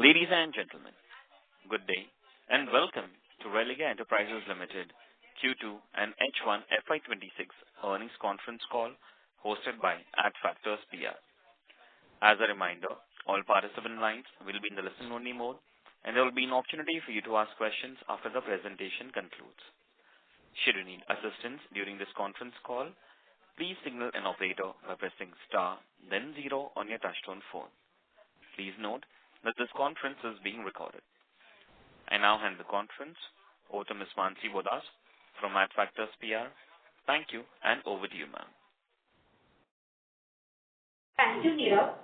Ladies and gentlemen, good day and welcome to Religare Enterprises Limited Q2 and H1 FY2026 earnings conference call hosted by Adfactors PR. As a reminder, all participant lines will be in the listen-only mode and there will be an opportunity for you to ask questions after the presentation concludes. Should you need assistance during this conference call, please signal an operator by pressing star then 0 on your touchtone phone. Please note that this conference is being recorded. I now hand the conference over to Ms. Mansi Bodas from Adfactors PR. Thank you and over to you, ma'am. Thank you, Neerav.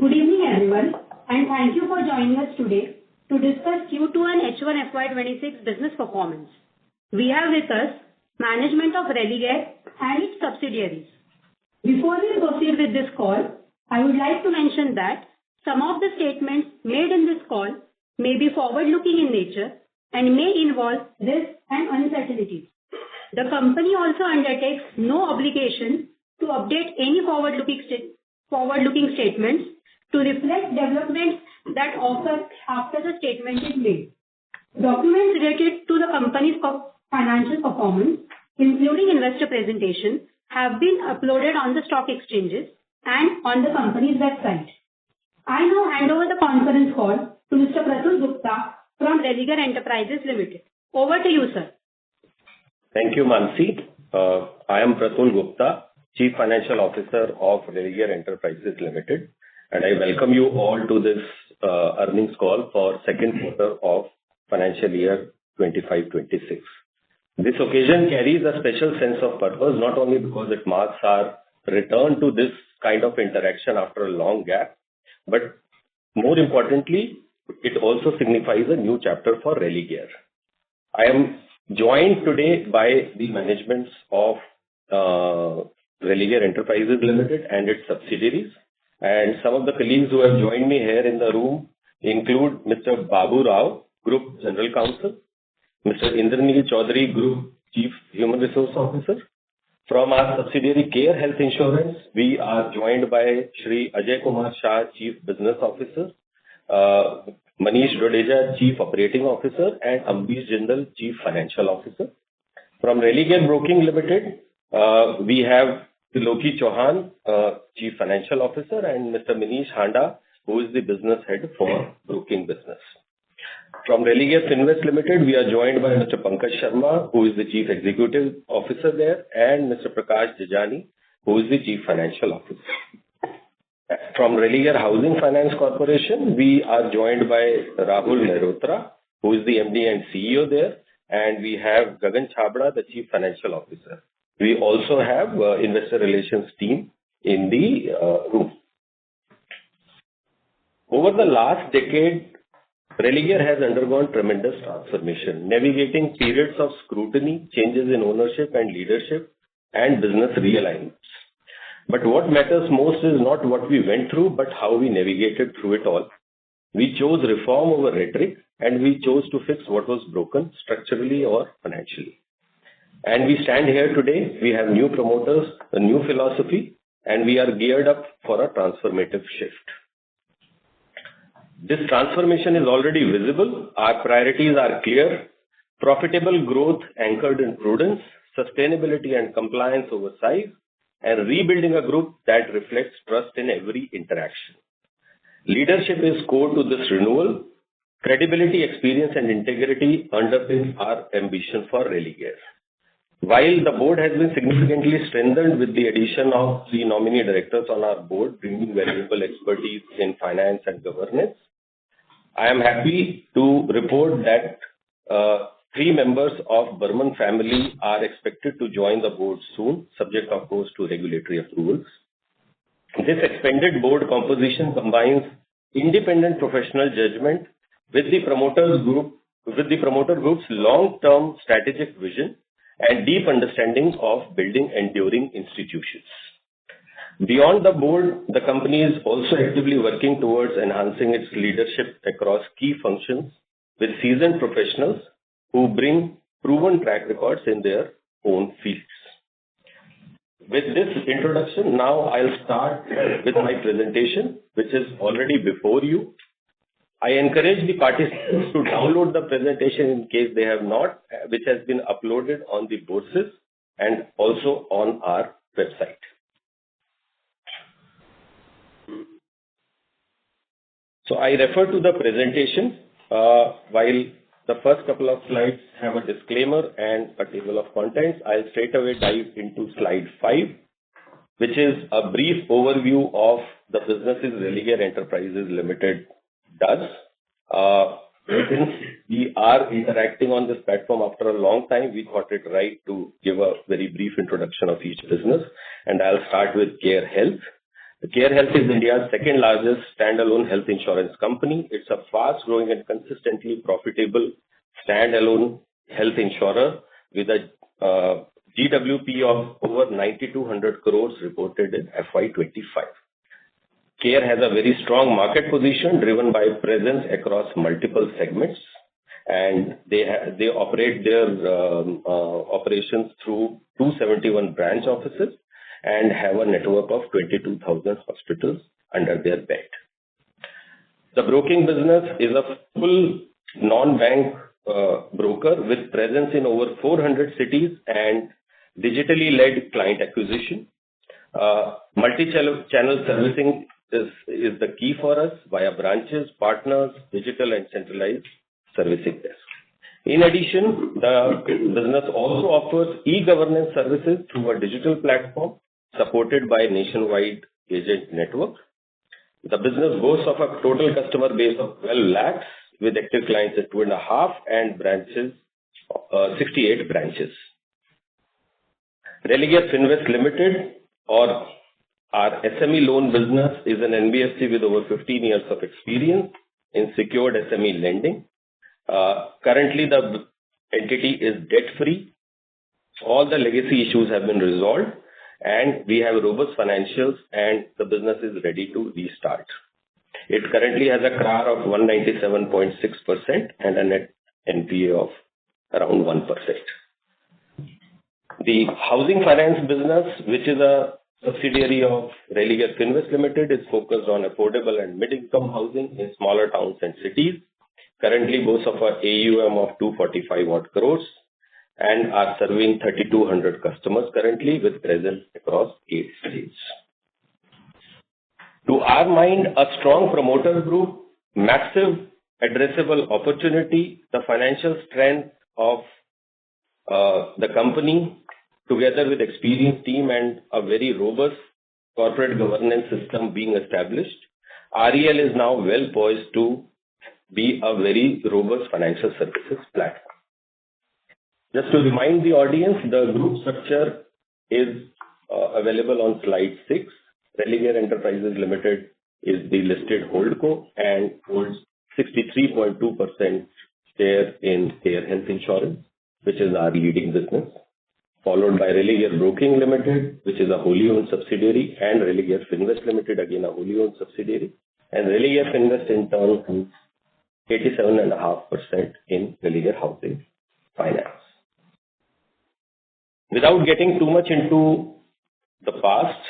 Good evening, everyone, and thank you for joining us today to discuss Q2 and H1 FY26 business performance. We have with us management of Religare and its subsidiaries. Before we proceed with this call, I would like to mention that some of the statements made in this call may be forward-looking in nature and may involve risks and uncertainties. The company also undertakes no obligation to update any forward-looking statements to reflect developments that occur after the statement is made. Documents related to the company's financial performance, including investor presentation, have been uploaded on the stock exchanges and on the company's website. I now hand over the conference call to Mr. Pratul Gupta from Religare Enterprises Limited. Over to you, sir. Thank you, Mansi. I am Pratul Gupta, Chief Financial Officer of Religare Enterprises Limited, and I welcome you all to this earnings call for second quarter of financial year 25-26. This occasion carries a special sense of purpose, not only because it marks our return to this kind of interaction after a long gap, but more importantly, it also signifies a new chapter for Religare. I am joined today by the managements of Religare Enterprises Limited and its subsidiaries, and some of the colleagues who have joined me here in the room include Mr. Babu Rao, Group General Counsel, Mr. Indraneel Chaudhary, Group Chief Human Resource Officer. From our subsidiary Care Health Insurance, we are joined by Shri Ajay Kumar Shah, Chief Business Officer, Manish Dodeja, Chief Operating Officer, and Ambish Jindal, Chief Financial Officer. From Religare Broking Limited, we have Loki Chauhan, Chief Financial Officer, and Mr. Manish Handa, who is the Business Head for Broking Business. From Religare Finvest Limited, we are joined by Mr. Pankaj Sharma, who is the Chief Executive Officer there, and Mr. Prakash Jajani, who is the Chief Financial Officer. From Religare Housing Finance Corporation, we are joined by Rahul Mehrotra, who is the MD and CEO there, and we have Gagan Chhabra, the Chief Financial Officer. We also have Investor Relations team in the room. Over the last decade, Religare has undergone tremendous transformation, navigating periods of scrutiny, changes in ownership and leadership, and business realignments. But what matters most is not what we went through, but how we navigated through it all. We chose reform over rhetoric, and we chose to fix what was broken structurally or financially. And we stand here today, we have new promoters, a new philosophy, and we are geared up for a transformative shift. This transformation is already visible. Our priorities are clear: profitable growth anchored in prudence, sustainability and compliance over size, and rebuilding a group that reflects trust in every interaction. Leadership is core to this renewal. Credibility, experience, and integrity underpin our ambition for Religare. While the board has been significantly strengthened with the addition of 3 nominee directors on our board, bringing valuable expertise in finance and governance, I am happy to report that 3 members of Burman family are expected to join the board soon, subject of course to regulatory approvals. This expanded board composition combines independent professional judgment with the promoter group's long-term strategic vision and deep understanding of building enduring institutions. Beyond the board, the company is also actively working towards enhancing its leadership across key functions with seasoned professionals who bring proven track records in their own fields. With this introduction, now I'll start with my presentation, which is already before you. I encourage the participants to download the presentation in case they have not, which has been uploaded on the bourses and also on our website. So I refer to the presentation, while the first couple of slides have a disclaimer and a table of contents. I'll straight away dive into slide 5, which is a brief overview of the businesses Religare Enterprises Limited does. Since we are interacting on this platform after a long time, we thought it right to give a very brief introduction of each business, and I'll start with Care Health. Care Health is India's second largest standalone health insurance company. It's a fast-growing and consistently profitable standalone health insurer with a GWP of over 9,200 crores reported in FY2025. Care has a very strong market position driven by presence across multiple segments, and they operate their operations through 271 branch offices and have a network of 22,000 hospitals under their belt. The broking business is a full non-bank broker with presence in over 400 cities and digitally led client acquisition. Multi-channel servicing is the key for us via branches, partners, digital and centralized servicing desk. In addition, the business also offers e-governance services through a digital platform supported by a nationwide agent network. The business boasts of a total customer base of 12 lakhs with active clients at 2.5 and branches, 68 branches. Religare Finvest Limited, or our SME loan business, is an NBFC with over 15 years of experience in secured SME lending. Currently, the entity is debt-free. All the legacy issues have been resolved, and we have robust financials, and the business is ready to restart. It currently has a CRAR of 197.6% and a net NPA of around 1%. The housing finance business, which is a subsidiary of Religare Finvest Limited, is focused on affordable and mid-income housing in smaller towns and cities. Currently boasts of an AUM of 245 odd crores and are serving 3,200 customers currently with presence across 8 states. To our mind, a strong promoter group, massive addressable opportunity, the financial strength of the company, together with experienced team and a very robust corporate governance system being established, REL is now well poised to be a very robust financial services platform. Just to remind the audience, the group structure is available on slide 6. Religare Enterprises Limited is the listed holdco and holds 63.2% share in Care Health Insurance, which is our leading business, followed by Religare Broking Limited, which is a wholly owned subsidiary, and Religare Finvest Limited, again a wholly owned subsidiary, and Religare Finvest in turn holds 87.5% in Religare Housing Finance. Without getting too much into the past,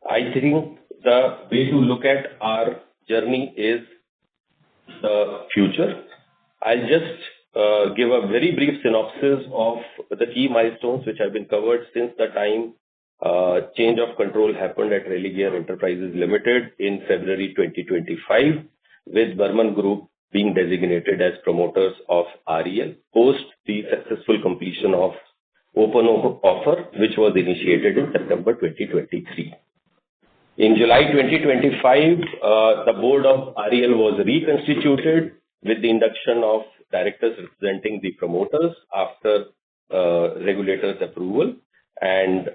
I think the way to look at our journey is the future. I'll just give a very brief synopsis of the key milestones which have been covered since the time change of control happened at Religare Enterprises Limited in February 2025, with Burman Group being designated as promoters of REL post the successful completion of open offer, which was initiated in September 2023. In July 2025, the board of REL was reconstituted with the induction of directors representing the promoters after regulators' approval. And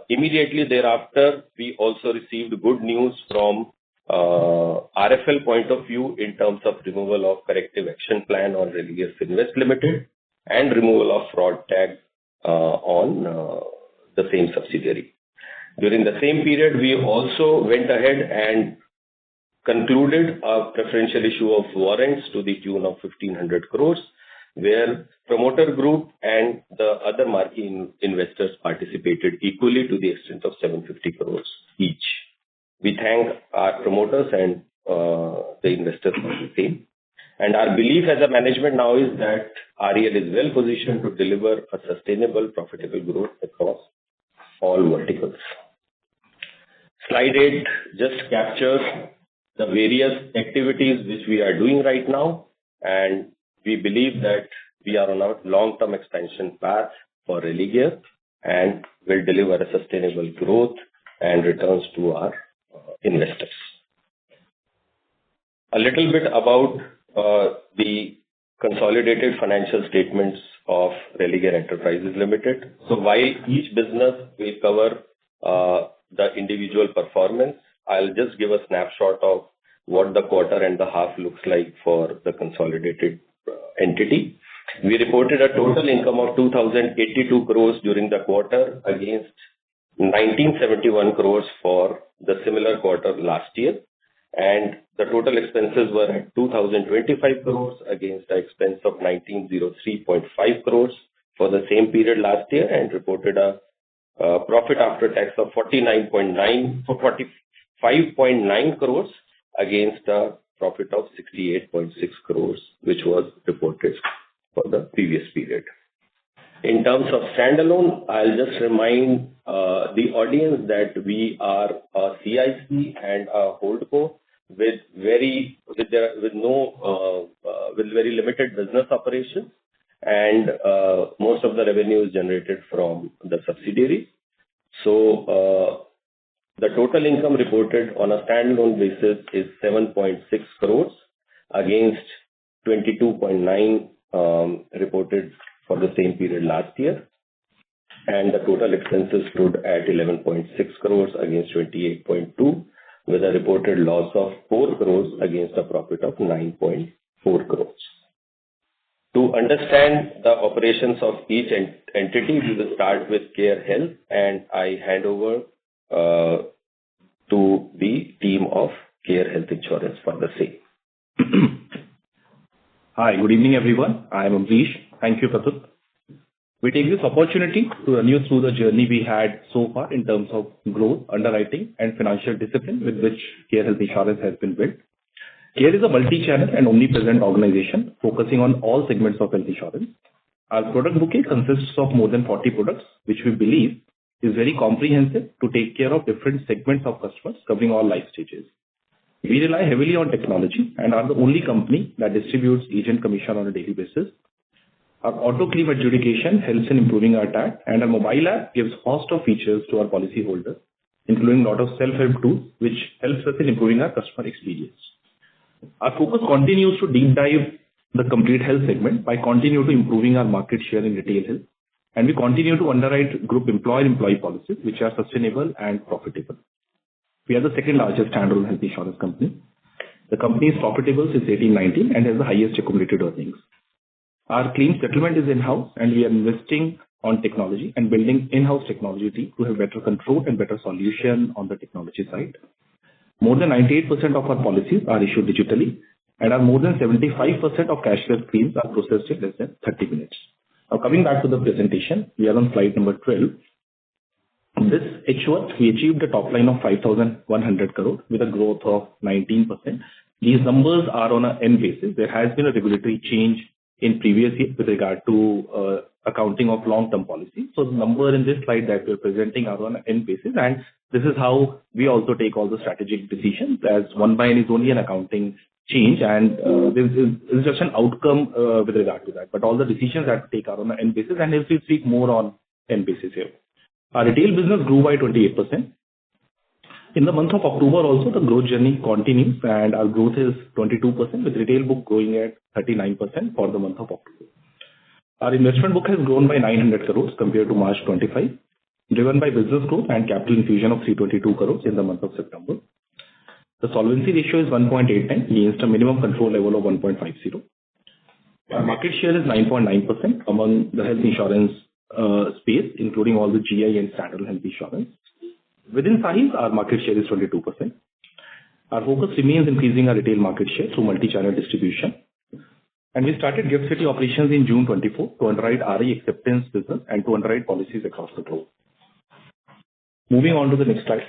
immediately thereafter, we also received good news from RFL point of view in terms of removal of corrective action plan on Religare Finvest Limited and removal of fraud tag on the same subsidiary. During the same period, we also went ahead and concluded a preferential issue of warrants to the tune of 1,500 crores, where promoter group and the other marquee investors participated equally to the extent of 750 crores each. We thank our promoters and the investors for the same. And our belief as a management now is that REL is well positioned to deliver a sustainable, profitable growth across all verticals. Slide 8 just captures the various activities which we are doing right now, and we believe that we are on a long-term expansion path for Religare and will deliver a sustainable growth and returns to our investors. A little bit about the consolidated financial statements of Religare Enterprises Limited. So while each business will cover the individual performance, I'll just give a snapshot of what the quarter and the half looks like for the consolidated entity. We reported a total income of 2,082 crores during the quarter against 1,971 crores for the similar quarter last year. And the total expenses were at 2,025 crores against the expense of 1,903.5 crores for the same period last year, and reported a profit after tax of 45.9 crores against a profit of 68.6 crores, which was reported for the previous period. In terms of standalone, I'll just remind the audience that we are a CIC and a holdco with very limited business operations, and most of the revenue is generated from the subsidiaries. So the total income reported on a standalone basis is 7.6 crores against 22.9 reported for the same period last year, and the total expenses stood at 11.6 crores against 28.2, with a reported loss of 4 crores against a profit of 9.4 crores. To understand the operations of each entity, we will start with Care Health, and I hand over to the team of Care Health Insurance for the same. Hi, good evening, everyone. I am Amrish. Thank you, Pratul. We take this opportunity to run you through the journey we had so far in terms of growth, underwriting, and financial discipline with which Care Health Insurance has been built. Care is a multi-channel and omnipresent organization focusing on all segments of health insurance. Our product bouquet consists of more than 40 products, which we believe is very comprehensive to take care of different segments of customers covering all life stages. We rely heavily on technology and are the only company that distributes agent commission on a daily basis. Our auto claim adjudication helps in improving our TAT, and our mobile app gives host of features to our policyholders, including a lot of self-help tools, which helps us in improving our customer experience. Our focus continues to deep dive the complete health segment by continuing to improving our market share in retail health, and we continue to underwrite group employee policies which are sustainable and profitable. We are the second largest standalone health insurance company. The company is profitable since 1819 and has the highest accumulated earnings. Our claim settlement is in-house, and we are investing on technology and building in-house technology team to have better control and better solution on the technology side. More than 98% of our policies are issued digitally, and our more than 75% of cashless claims are processed in less than 30 minutes. Now, coming back to the presentation, we are on slide number 12. This H1, we achieved a top line of 5,100 crore with a growth of 19%. These numbers are on an N basis. There has been a regulatory change in previous year with regard to accounting of long-term policy. So the number in this slide that we're presenting are on an N basis, and this is how we also take all the strategic decisions, as 1 by N is only an accounting change, and this is just an outcome with regard to that. But all the decisions that we take are on an N basis, and we'll speak more on N basis here. Our retail business grew by 28%. In the month of October also, the growth journey continues, and our growth is 22%, with retail book growing at 39% for the month of October. Our investment book has grown by 900 crores compared to March 25, driven by business growth and capital infusion of 322 crores in the month of September. The solvency ratio is 1.8 times against a minimum control level of 1.50. Our market share is 9.9% among the health insurance space, including all the GI and standard health insurance. Within size, our market share is 22%. Our focus remains increasing our retail market share through multi-channel distribution. And we started GIFT City operations in June 24 to underwrite RE acceptance business and to underwrite policies across the globe. Moving on to the next slide.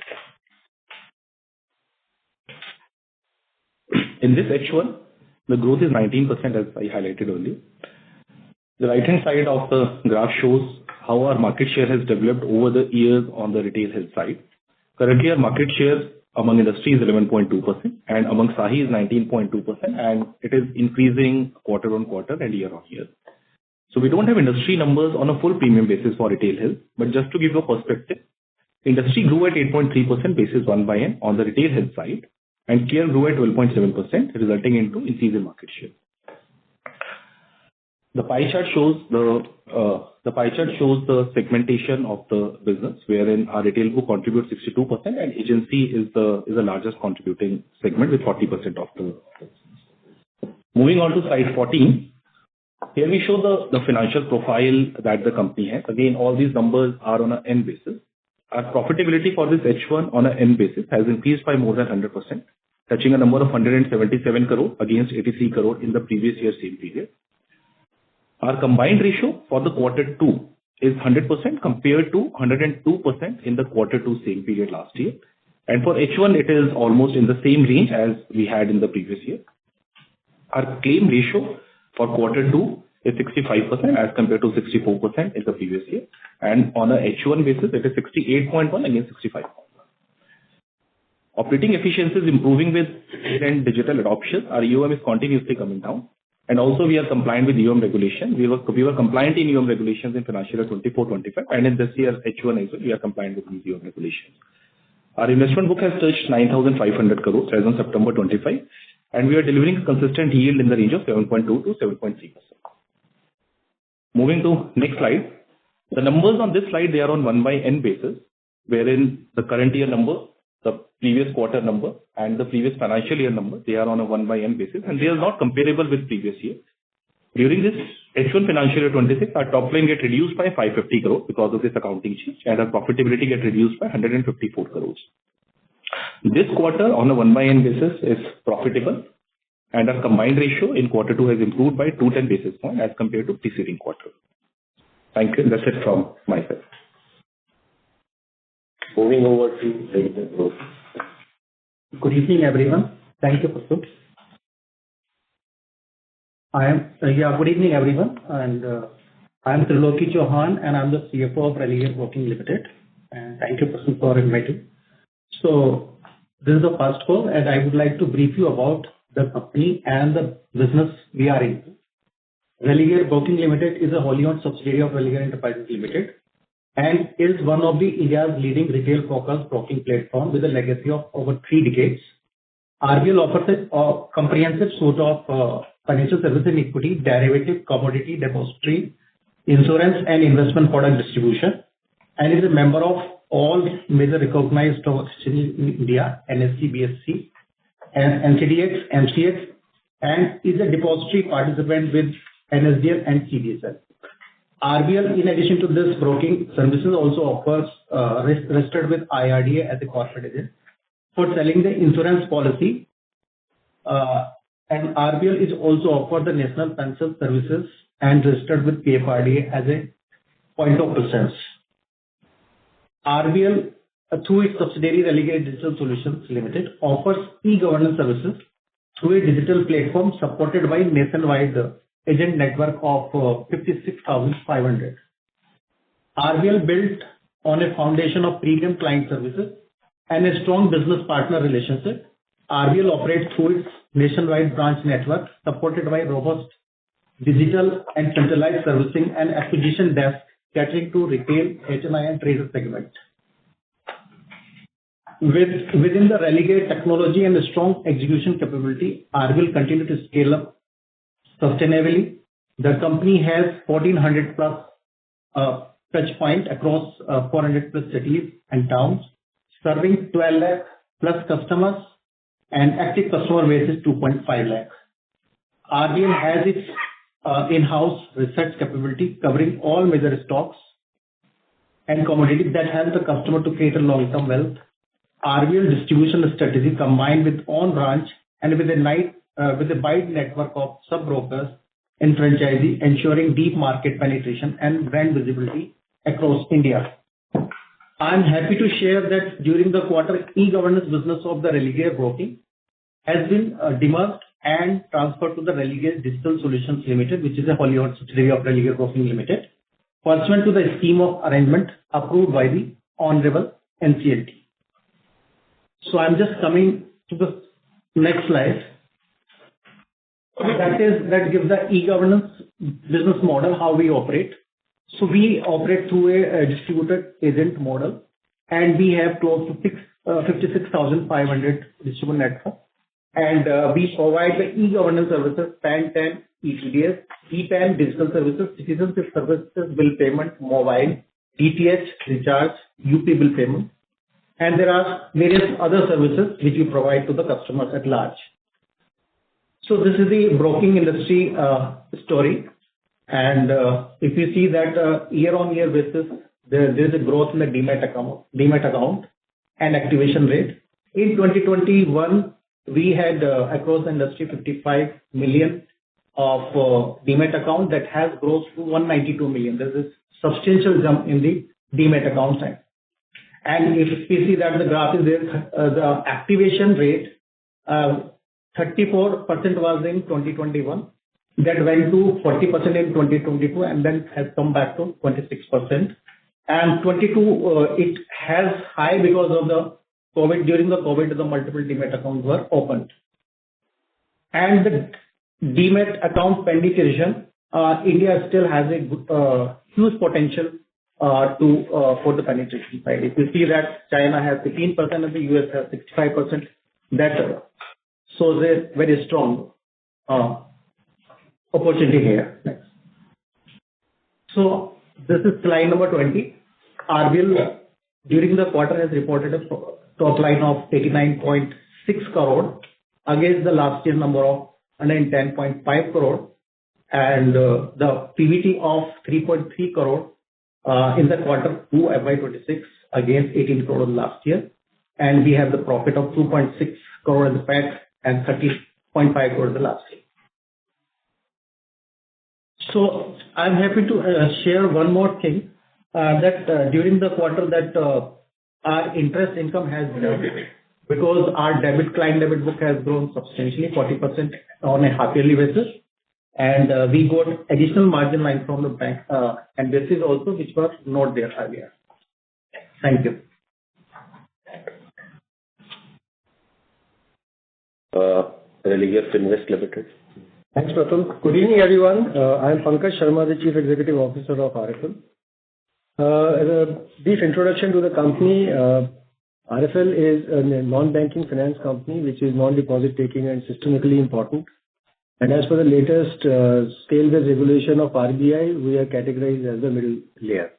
In this H1, the growth is 19% as I highlighted earlier. The right-hand side of the graph shows how our market share has developed over the years on the retail health side. Currently, our market share among industry is 11.2% and among SAHI is 19.2%, and it is increasing quarter on quarter and year on year. So we don't have industry numbers on a full premium basis for retail health, but just to give you a perspective, industry grew at 8.3% basis 1/N on the retail health side, and care grew at 12.7%, resulting into increase in market share. The pie chart shows the segmentation of the business, wherein our retail book contributes 62% and agency is the largest contributing segment with 40% of the business. Moving on to slide 14, here we show the financial profile that the company has. Again, all these numbers are on an N basis. Our profitability for this H1 on an N basis has increased by more than 100%, touching a number of 177 crore against 83 crore in the previous year same period. Our combined ratio for the Q2 is 100% compared to 102% in the Q2 same period last year. And for H1, it is almost in the same range as we had in the previous year. Our claim ratio for Q2 is 65% as compared to 64% in the previous year. And on a H1 basis, it is 68.1 against 65.1. Operating efficiency is improving with digital adoption. Our EOM is continuously coming down. And also we are compliant with EOM regulation. We were compliant in EOM regulations in financial year 24-25, and in this year H1 as well, we are compliant with these EOM regulations. Our investment book has touched 9,500 crores as on September 25, and we are delivering a consistent yield in the range of 7.2 to 7.3%. Moving to next slide. The numbers on this slide, they are on 1/N basis, wherein the current year number, the previous quarter number, and the previous financial year number, they are on a 1/N basis, and they are not comparable with previous year. During this H1 financial year 26, our top line get reduced by 550 crores because of this accounting change, and our profitability get reduced by 154 crores. This quarter on a 1/N basis is profitable, and our combined ratio in Q2 has improved by 210 basis points as compared to preceding quarter. Thank you. That's it from my side. Moving over to the growth. Good evening, everyone. Thank you, Pratul. Good evening, everyone. And I am Triloki Chauhan, and I'm the CFO of Religare Broking Limited. And thank you, Pratul, for inviting. So this is the first call, and I would like to brief you about the company and the business we are in. Religare Broking Limited is a wholly owned subsidiary of Religare Enterprises Limited, and is one of the India's leading retail-focused broking platform with a legacy of over 3 decades. RBL offers a comprehensive suite of financial services in equity, derivative, commodity, depository, insurance, and investment product distribution, and is a member of all major recognized stock exchanges in India, NSE, BSE, and NCDX, MCX, and is a depository participant with NSDL and CDSL. RBL, in addition to this broking services, also offers registered with IRDA as a corporate agent for selling the insurance policy. And RBL is also offered the National Pension Services and registered with PFRDA as a point of presence. RBL, through its subsidiary Religare Digital Solutions Limited, offers e-governance services through a digital platform supported by nationwide agent network of 56,500. RBL built on a foundation of premium client services and a strong business partner relationship. RBL operates through its nationwide branch network, supported by robust digital and centralized servicing and acquisition desk catering to retail, HNI, and trader segment. Within the Religare technology and a strong execution capability, RBL continue to scale up sustainably. The company has 1,400 plus touch points across 400 plus cities and towns, serving 12 lakh plus customers, and active customer base is 2.5 lakh. RBL has its in-house research capability covering all major stocks and commodities that help the customer to create a long-term wealth. RBL distribution strategy combined with own branch and with a wide network of sub-brokers and franchisee, ensuring deep market penetration and brand visibility across India. I am happy to share that during the quarter, e-governance business of the Religare Broking has been demerged and transferred to the Religare Digital Solutions Limited, which is a wholly owned subsidiary of Religare Broking Limited, pursuant to the scheme of arrangement approved by the Honorable NCLT. So I'm just coming to the next slide. That gives the e-governance business model, how we operate. So we operate through a distributed agent model, and we have close to 56,500 distributed network. And we provide the e-governance services, PAN, TAN, ETDS, e-PAN, digital services, citizenship services, bill payment, mobile, DTH, recharge, UP bill payment. And there are various other services which we provide to the customers at large. So this is the broking industry story. And if you see that year-on-year basis, there is a growth in the demat account and activation rate. In 2021, we had across the industry 55 million of demat account that has grown to 192 million. There is a substantial jump in the demat account side. And if we see that the graph is there, the activation rate, 34% was in 2021. That went to 40% in 2022 and then has come back to 26%. And 22, it has high because of the COVID. During the COVID, the multiple demat accounts were opened. And the demat account penetration, India still has a huge potential for the penetration side. If you see that China has 15% and the US has 65%, that shows a very strong opportunity here. Next. So this is slide number 20. RBL during the quarter has reported a top line of 89.6 crore against the last year number of 110.5 crore, and the PBT of 3.3 crore in the quarter 2 FY26 against 18 crore last year, and we have the profit of 2.6 crore in the PAT and 30.5 crore the last year. So I'm happy to share one more thing that during the quarter that our interest income has grown because our client debit book has grown substantially 40% on a half yearly basis, and we got additional margin line from the bank and this is also which was not there earlier. Thank you. Religare Finvest Limited. Thanks, Pratul. Good evening, everyone. I am Pankaj Sharma, the Chief Executive Officer of RFL. As a brief introduction to the company, RFL is a non-banking finance company which is non-deposit taking and systemically important. And as per the latest scale-based regulation of RBI, we are categorized as the middle layer.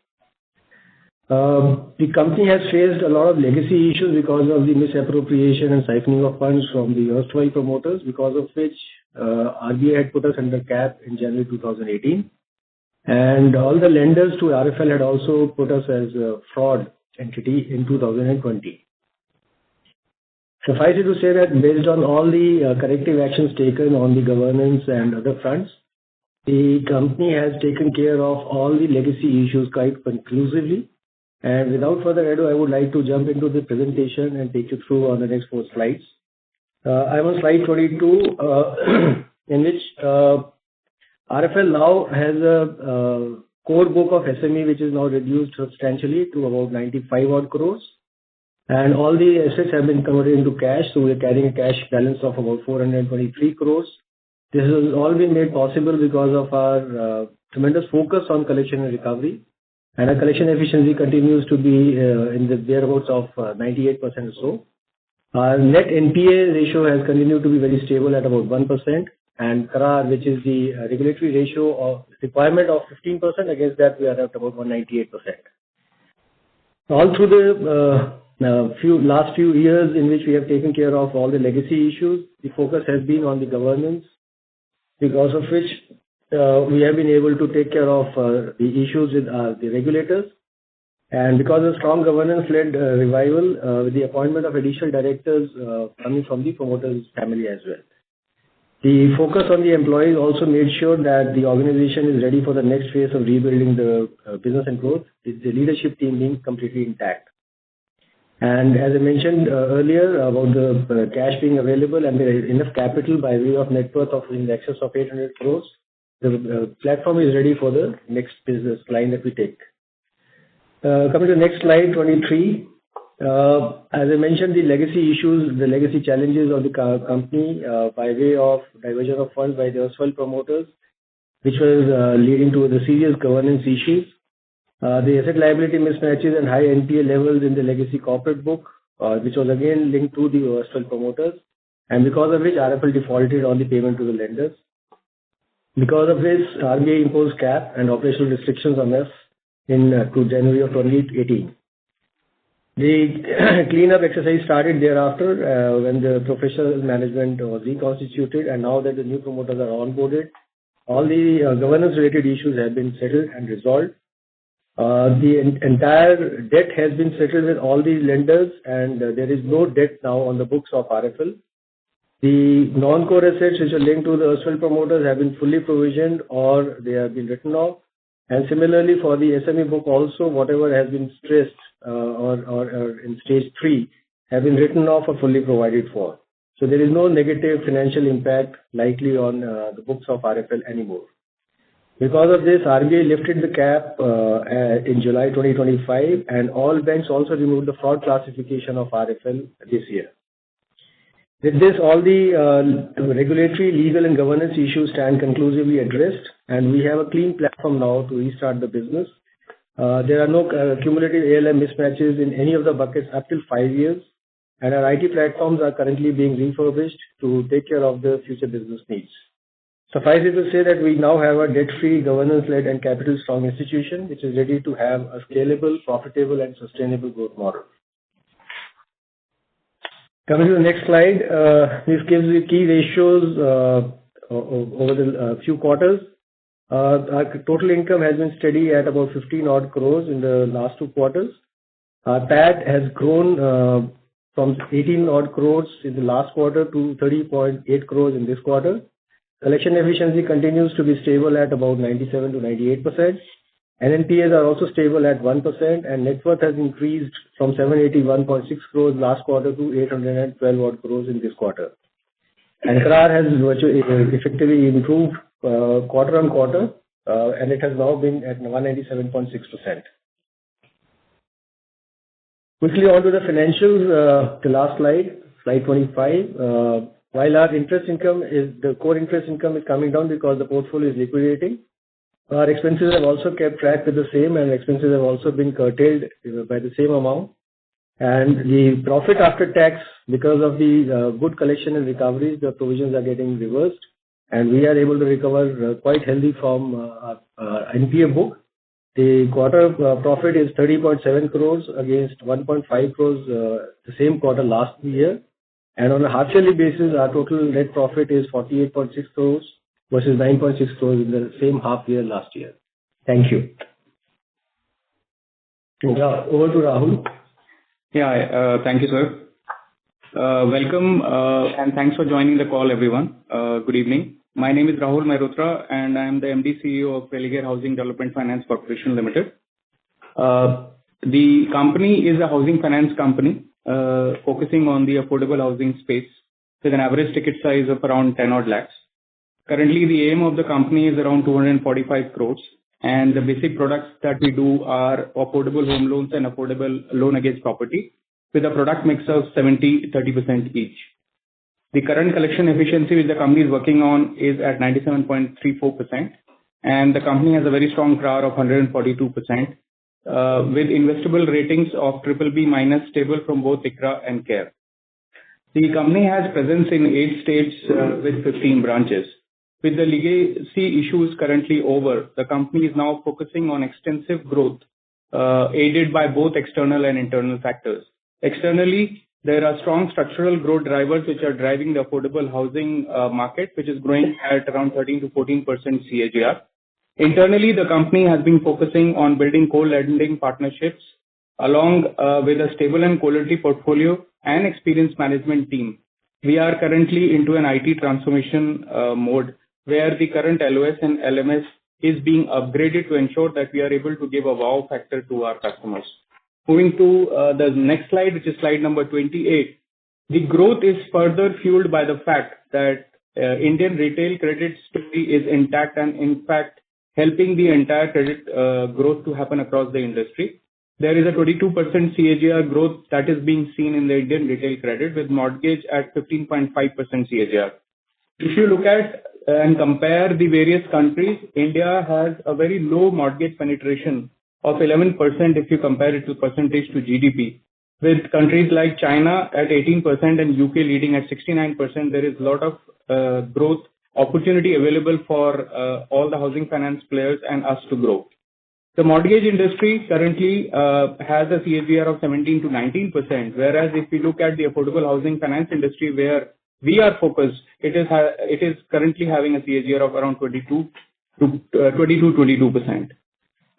The company has faced a lot of legacy issues because of the misappropriation and siphoning of funds from the erstwhile promoters, because of which RBI had put us under cap in January 2018. And all the lenders to RFL had also put us as a fraud entity in 2020. Suffice it to say that based on all the corrective actions taken on the governance and other fronts, the company has taken care of all the legacy issues quite conclusively. And without further ado, I would like to jump into the presentation and take you through on the next 4 slides. I'm on slide 22, in which RFL now has a core book of SME, which is now reduced substantially to about 95 odd crores. And all the assets have been converted into cash, so we are carrying a cash balance of about 423 crores. This has all been made possible because of our tremendous focus on collection and recovery. And our collection efficiency continues to be in the thereabouts of 98% or so. Our net NPA ratio has continued to be very stable at about 1%. And CRAR, which is the regulatory ratio of requirement of 15%, against that we are at about 198%. All through the last few years in which we have taken care of all the legacy issues, the focus has been on the governance, because of which we have been able to take care of the issues with the regulators. And because of strong governance-led revival, with the appointment of additional directors coming from the promoters' family as well. The focus on the employees also made sure that the organization is ready for the next phase of rebuilding the business and growth, with the leadership team being completely intact. And as I mentioned earlier about the cash being available and there is enough capital by way of net worth of in excess of 800 crores, the platform is ready for the next business line that we take. Coming to the next slide, 23. As I mentioned, the legacy issues, the legacy challenges of the company by way of diversion of funds by the erstwhile promoters, which was leading to the serious governance issues. The asset liability mismatches and high NPA levels in the legacy corporate book, which was again linked to the erstwhile promoters, and because of which RFL defaulted on the payment to the lenders. Because of this, RBI imposed cap and operational restrictions on us to January of 2018. The cleanup exercise started thereafter when the professional management was reconstituted, and now that the new promoters are onboarded, all the governance-related issues have been settled and resolved. The entire debt has been settled with all the lenders, and there is no debt now on the books of RFL. The non-core assets which are linked to the erstwhile promoters have been fully provisioned or they have been written off. And similarly for the SME book also, whatever has been stressed or in stage 3 have been written off or fully provided for. So there is no negative financial impact likely on the books of RFL anymore. Because of this, RBI lifted the cap in July 2025, and all banks also removed the fraud classification of RFL this year. With this, all the regulatory, legal and governance issues stand conclusively addressed, and we have a clean platform now to restart the business. There are no cumulative ALM mismatches in any of the buckets up till 5 years, and our IT platforms are currently being refurbished to take care of the future business needs. Suffice it to say that we now have a debt-free, governance-led and capital-strong institution which is ready to have a scalable, profitable and sustainable growth model. Coming to the next slide, this gives the key ratios over the few quarters. Our total income has been steady at about 15 odd crores in the last 2 quarters. Our PAT has grown from 18 odd crores in the last quarter to 30.8 crores in this quarter. Collection efficiency continues to be stable at about 97 to 98%. NNPAs are also stable at 1%, and net worth has increased from 781.6 crores last quarter to 812 odd crores in this quarter. And CRAR has effectively improved quarter on quarter, and it has now been at 197.6%. Quickly on to the financials, the last slide, slide 25. While our interest income the core interest income is coming down because the portfolio is liquidating, our expenses have also kept track with the same, and expenses have also been curtailed by the same amount. And the profit after tax, because of the good collection and recoveries, the provisions are getting reversed, and we are able to recover quite healthy from NPA book. The quarter profit is 30.7 crores against 1.5 crores the same quarter last year. And on a half-yearly basis, our total net profit is 48.6 crores versus 9.6 crores in the same half year last year. Thank you. Over to Rahul. Yeah, thank you, sir. Welcome and thanks for joining the call, everyone. Good evening. My name is Rahul Mehrotra, and I am the MD CEO of Religare Housing Development Finance Corporation Limited. The company is a housing finance company focusing on the affordable housing space with an average ticket size of around 10 odd lakhs. Currently, the aim of the company is around 245 crores, and the basic products that we do are affordable home loans and affordable loan against property with a product mix of 70-30% each. The current collection efficiency which the company is working on is at 97.34%, and the company has a very strong CRAR of 142%, with investable ratings of BBB- stable from both ICRA and CARE. The company has presence in 8 states with 15 branches. With the legacy issues currently over, the company is now focusing on extensive growth, aided by both external and internal factors. Externally, there are strong structural growth drivers which are driving the affordable housing market, which is growing at around 13 to 14% CAGR. Internally, the company has been focusing on building co-lending partnerships along with a stable and quality portfolio and experienced management team. We are currently into an IT transformation mode where the current LOS and LMS is being upgraded to ensure that we are able to give a wow factor to our customers. Moving to the next slide, which is slide number 28. The growth is further fueled by the fact that Indian retail credit story is intact and in fact helping the entire credit growth to happen across the industry. There is a 22% CAGR growth that is being seen in the Indian retail credit, with mortgage at 15.5% CAGR. If you look at and compare the various countries, India has a very low mortgage penetration of 11% if you compare it to percentage to GDP. With countries like China at 18% and UK leading at 69%, there is a lot of growth opportunity available for all the housing finance players and us to grow. The mortgage industry currently has a CAGR of 17 to 19%, whereas if we look at the affordable housing finance industry where we are focused, it is currently having a CAGR of around 22%.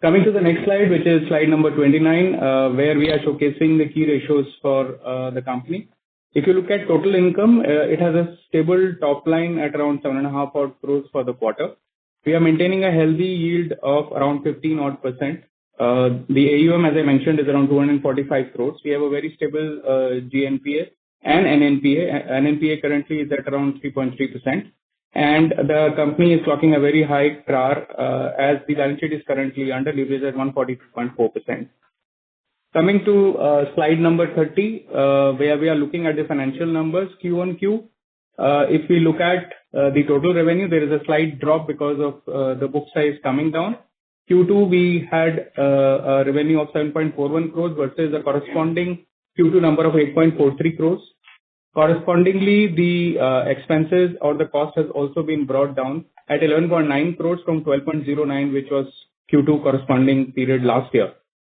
Coming to the next slide, which is slide number 29, where we are showcasing the key ratios for the company. If you look at total income, it has a stable top line at around 7.5 crores for the quarter. We are maintaining a healthy yield of around 15%. The AUM, as I mentioned, is around 245 crores. We have a very stable GNPA and NNPA. NNPA currently is at around 3.3%. And the company is clocking a very high CRAR as the balance sheet is currently under leverage at 142.4%. Coming to slide number 30, where we are looking at the financial numbers Q on Q. If we look at the total revenue, there is a slight drop because of the book size coming down. Q2, we had a revenue of 7.41 crores versus the corresponding Q2 number of 8.43 crores. Correspondingly, the expenses or the cost has also been brought down at 11.9 crores from 12.09, which was Q2 corresponding period last year.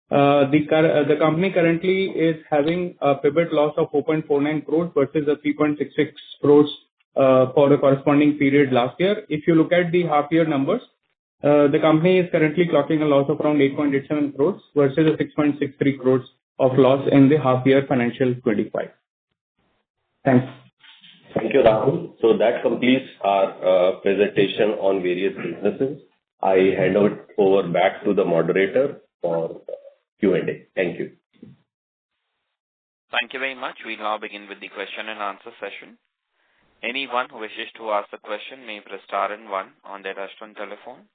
The company currently is having a PBT loss of 4.49 crores versus a 3.66 crores for the corresponding period last year. If you look at the half year numbers, the company is currently clocking a loss of around 8.87 crores versus a 6.63 crores of loss in the half year financial 25. Thanks. Thank you, Rahul. So that completes our presentation on various businesses. I hand over back to the moderator for Q&A. Thank you. Thank you very much. We now begin with the question and answer session. Anyone who wishes to ask a question may press star and one on their touchtone telephone.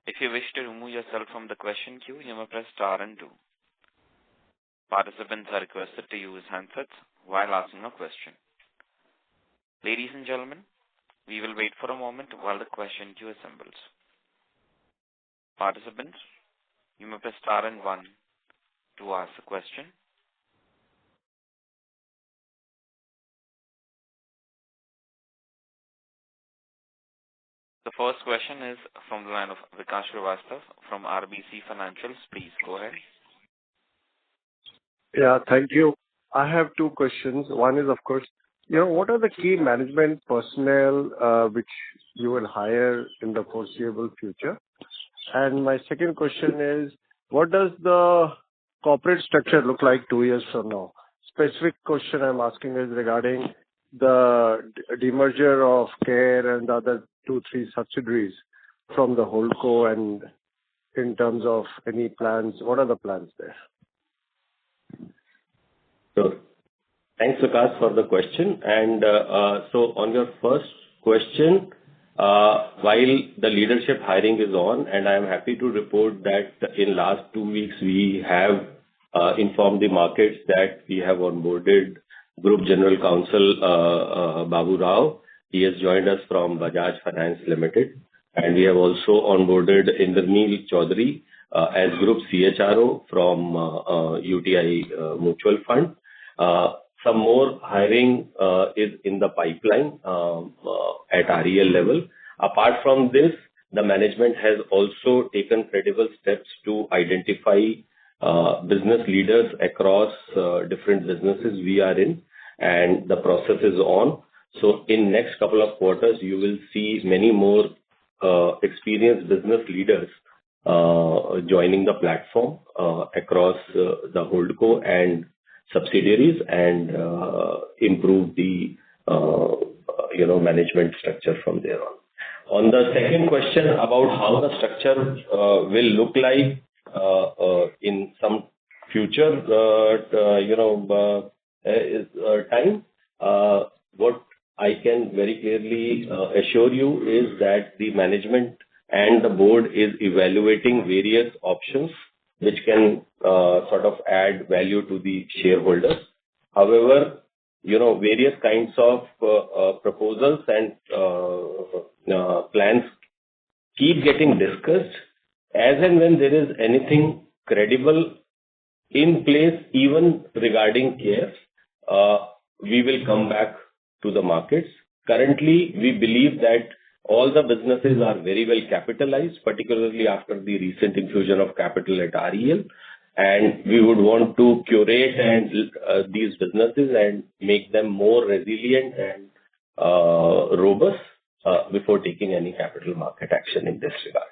If you wish to remove yourself from the question queue, you may press star and two. Participants are requested to use handsets while asking a question. Ladies and gentlemen, we will wait for a moment while the question queue assembles. Participants, you may press star and one to ask a question. The first question is from the line of Vikas Srivastava from RBC Financials. Please go ahead. Yeah, thank you. I have two questions. One is, of course, what are the key management personnel which you will hire in the foreseeable future? And my second question is, what does the corporate structure look like 2 years from now? Specific question I'm asking is regarding the demerger of CARE and the other 2-3 subsidiaries from the holdco, and in terms of any plans, what are the plans there? Sure. Thanks, Vikas, for the question. And so on your first question, while the leadership hiring is on, and I am happy to report that in last 2 weeks, we have informed the markets that we have onboarded Group General Counsel Babu Rao. He has joined us from Bajaj Finance Limited. And we have also onboarded Indraneel Chaudhary as Group CHRO from UTI Mutual Fund. Some more hiring is in the pipeline at REL level. Apart from this, the management has also taken credible steps to identify business leaders across different businesses we are in, and the process is on. So in next couple of quarters, you will see many more experienced business leaders joining the platform across the holdco and subsidiaries, and improve the management structure from there on. On the second question about how the structure will look like in some future time. What I can very clearly assure you is that the management and the board is evaluating various options which can sort of add value to the shareholders. However, various kinds of proposals and plans keep getting discussed. As and when there is anything credible in place, even regarding CARE, we will come back to the markets. Currently, we believe that all the businesses are very well capitalized, particularly after the recent infusion of capital at REL, and we would want to curate these businesses and make them more resilient and robust before taking any capital market action in this regard.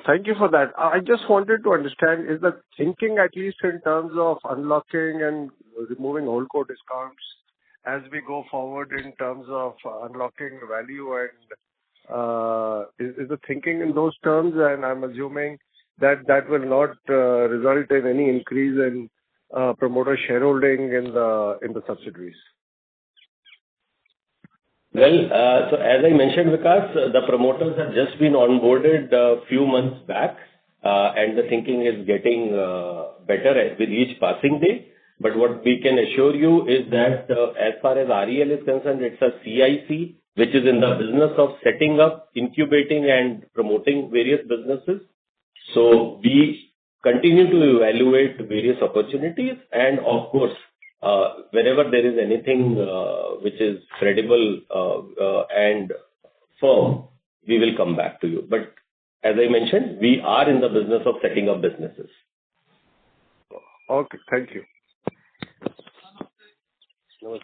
Thank you for that. I just wanted to understand, is the thinking, at least in terms of unlocking and removing holdco discounts as we go forward in terms of unlocking value, and is the thinking in those terms? And I'm assuming that that will not result in any increase in promoter shareholding in the subsidiaries. Well, so as I mentioned, Vikas, the promoters have just been onboarded a few months back, and the thinking is getting better with each passing day. But what we can assure you is that as far as REL is concerned, it's a CIC, which is in the business of setting up, incubating, and promoting various businesses. So we continue to evaluate various opportunities, and of course, whenever there is anything which is credible and firm, we will come back to you. But as I mentioned, we are in the business of setting up businesses. Okay, thank you.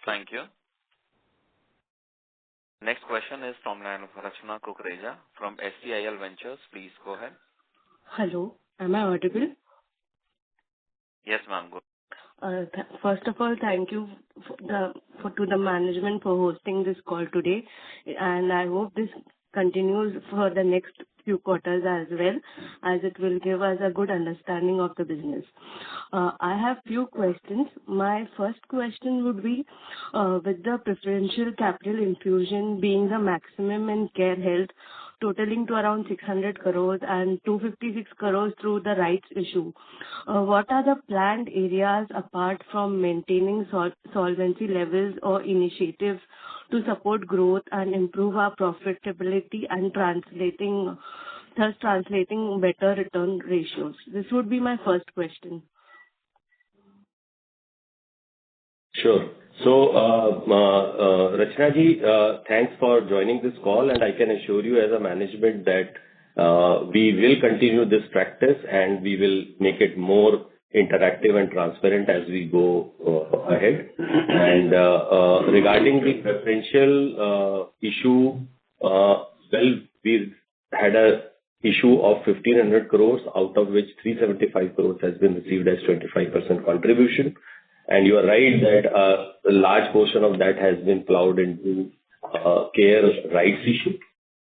Thank you. Next question is from line of Rachna Kukreja from STIL Ventures. Please go ahead. Hello, am I audible? Yes, ma'am. Go. First of all, thank you to the management for hosting this call today, and I hope this continues for the next few quarters as well, as it will give us a good understanding of the business. I have few questions. My first question would be, with the preferential capital infusion being the maximum in Care Health, totaling to around 600 crores and 256 crores through the rights issue, what are the planned areas apart from maintaining solvency levels or initiatives to support growth and improve our profitability and translating better return ratios? This would be my first question. Sure. So, Rachna ji, thanks for joining this call, and I can assure you as a management that we will continue this practice and we will make it more interactive and transparent as we go ahead. And regarding the preferential issue, well, we had a issue of 1,500 crores, out of which 375 crores has been received as 25% contribution. And you are right that a large portion of that has been plowed into Care rights issue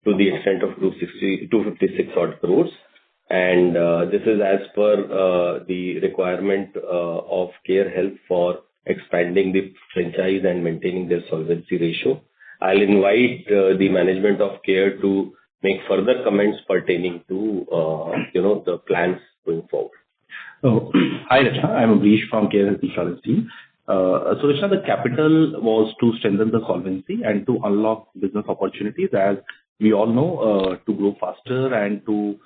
to the extent of 256 odd crores. And this is as per the requirement of Care Health for expanding the franchise and maintaining their solvency ratio. I'll invite the management of Care to make further comments pertaining to the plans going forward. Hi, Rachna. I'm Amrish from Care Health Insurance team. So, Rachna, the capital was to strengthen the solvency and to unlock business opportunities. As we all know, to grow faster and to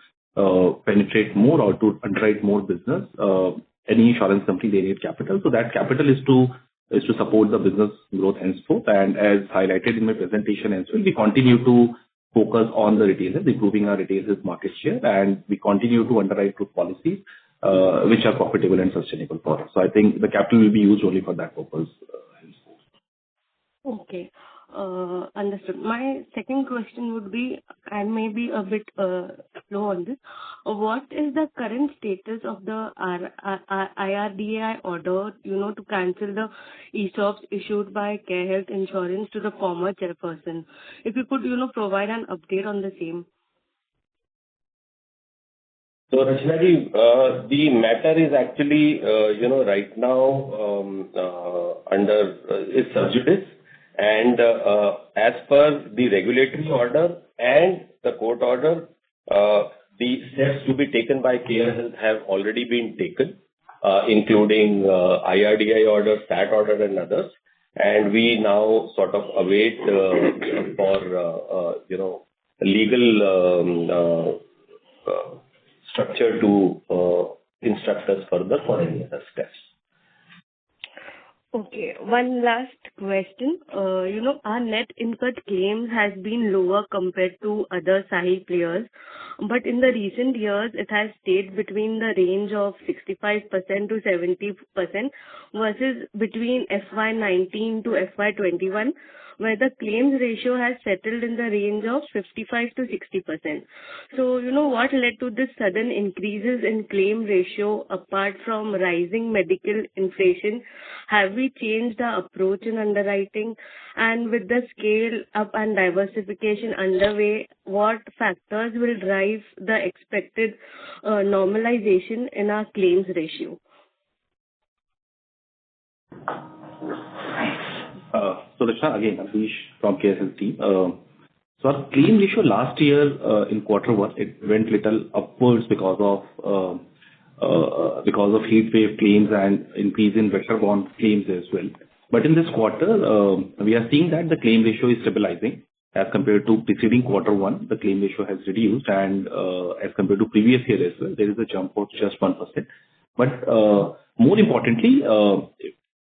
penetrate more or to underwrite more business, any insurance company, they need capital. So that capital is to support the business growth henceforth. And as highlighted in my presentation as well, we continue to focus on the retailers, improving our retailers' market share, and we continue to underwrite good policies which are profitable and sustainable for us. So I think the capital will be used only for that purpose. Okay. Understood. My second question would be, I may be a bit slow on this. What is the current status of the IRDAI order, to cancel the ESOPs issued by Care Health Insurance to the former chairperson? If you could, provide an update on the same. So, Rachna ji, the matter is actually, right now under is sub judice, and as per the regulatory order and the court order, the steps to be taken by Care Health have already been taken, including IRDI order, SAT order, and others. And we now sort of await for legal structure to instruct us further for any other steps. Okay, one last question. Our net incurred claims has been lower compared to other SAHI players, but in the recent years, it has stayed between the range of 65% to 70% versus between FY19 to FY21, where the claims ratio has settled in the range of 55 to 60%. So, what led to this sudden increases in claim ratio apart from rising medical inflation? Have we changed our approach in underwriting? And with the scale up and diversification underway, what factors will drive the expected normalization in our claims ratio? So, Rachna, again, Amrish from Care Health team. So our claim ratio last year in quarter one, it went little upwards because of heat wave claims and increase in vector-borne claims as well. But in this quarter, we are seeing that the claim ratio is stabilizing as compared to preceding quarter one. The claim ratio has reduced, and as compared to previous year as well, there is a jump of just 1%. But more importantly,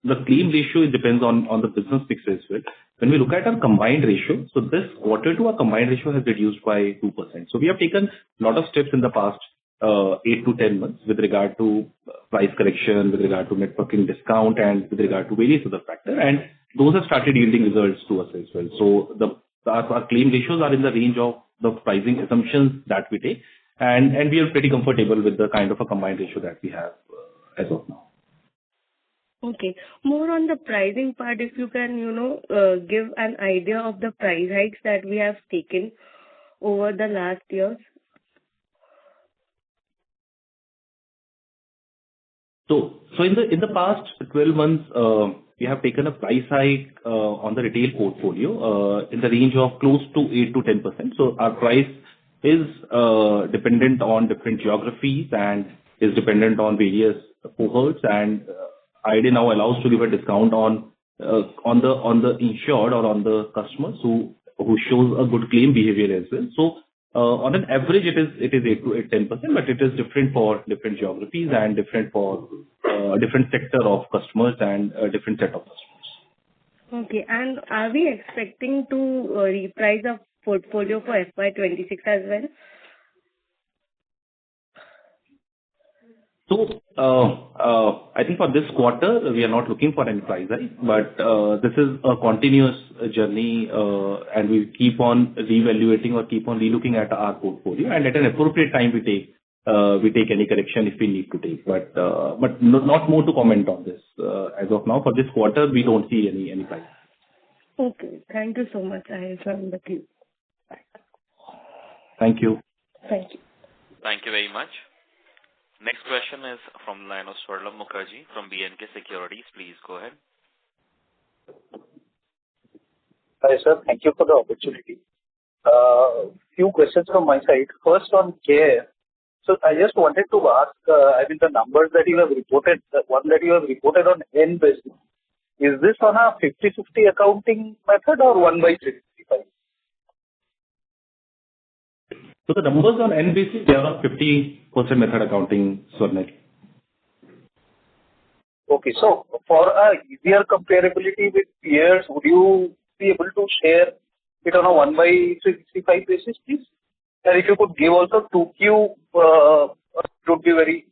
the claim ratio, it depends on the business mix as well. When we look at our combined ratio, so this quarter two, our combined ratio has reduced by 2%. So we have taken a lot of steps in the past 8 to 10 months with regard to price correction, with regard to networking discount, and with regard to various other factors. And those have started yielding results to us as well. So our claim ratios are in the range of the pricing assumptions that we take. And we are pretty comfortable with the kind of a combined ratio that we have as of now. Okay. More on the pricing part, if you can, give an idea of the price hikes that we have taken over the last years. So in the past 12 months, we have taken a price hike on the retail portfolio in the range of close to 8 to 10%. So our price is dependent on different geographies and is dependent on various cohorts, and IRDAI now allows to give a discount on the insured or on the customers who shows a good claim behavior as well. So on an average, it is 8 to 10%, but it is different for different geographies and different for different sector of customers and a different set of customers. Okay, and are we expecting to reprice the portfolio for FY26 as well? So, I think for this quarter, we are not looking for any price hike, but this is a continuous journey, and we keep on reevaluating or keep on relooking at our portfolio, and at an appropriate time, we take any correction if we need to take. But not more to comment on this. As of now, for this quarter, we don't see any price. Okay. Thank you so much. I join the queue. Thank you. Thank you. Thank you very much. Next question is from the line of Swarlam Mukherjee from B&K Securities. Please go ahead. Hi, sir. Thank you for the opportunity. Few questions from my side. First, on Care. So I just wanted to ask, the numbers that you have reported, the one that you have reported on N basis, is this on a 50/50 accounting method or 1/365? So the numbers on N basis, they are on 50% method accounting, Swarnaj. Okay. So for a easier comparability with peers, would you be able to share it on a 1/365 basis, please? And if you could give also 2Q, it would be very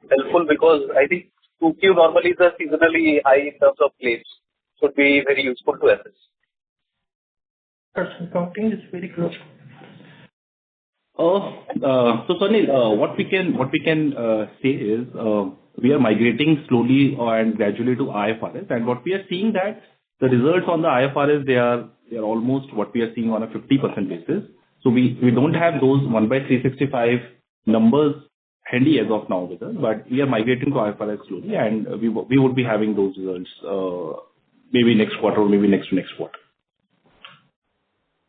helpful, because I think 2Q normally is a seasonally high in terms of claims. So it would be very useful to assess. Accounting is very close. So Sunil, what we can say is we are migrating slowly and gradually to IFRS, and what we are seeing that the results on the IFRS, they are almost what we are seeing on a 50% basis. So we don't have those 1/365 numbers handy as of now with us, but we are migrating to IFRS slowly, and we would be having those results maybe next quarter or maybe next to next quarter.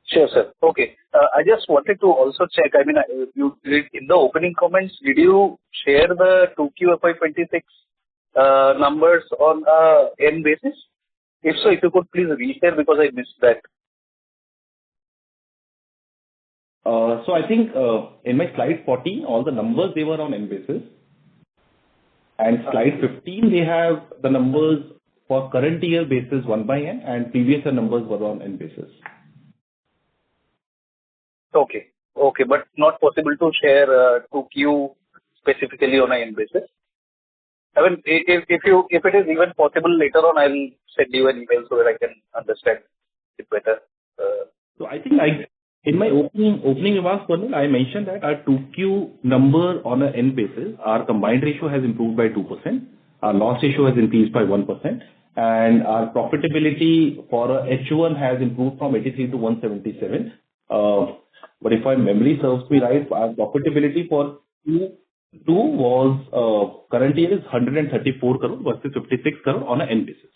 Sure, sir. Okay. I just wanted to also check, I mean, you did in the opening comments, did you share the 2Q FY26 numbers on N basis? If so, if you could please reshare because I missed that. So I think in my slide 14, all the numbers, they were on N basis. And slide 15, they have the numbers for current year basis 1 by N, and previous year numbers were on N basis. Okay. Okay, but not possible to share 2Q specifically on a N basis? I mean, if it is even possible later on, I'll send you an email so that I can understand it better. So I think in my opening remarks, Purnil, I mentioned that our 2Q number on an N basis, our combined ratio has improved by 2%, our loss ratio has increased by 1%, and our profitability for H1 has improved from 83 to 177. But if my memory serves me right, our profitability for Q2 was current year is 134 crore versus 56 crore on an N basis.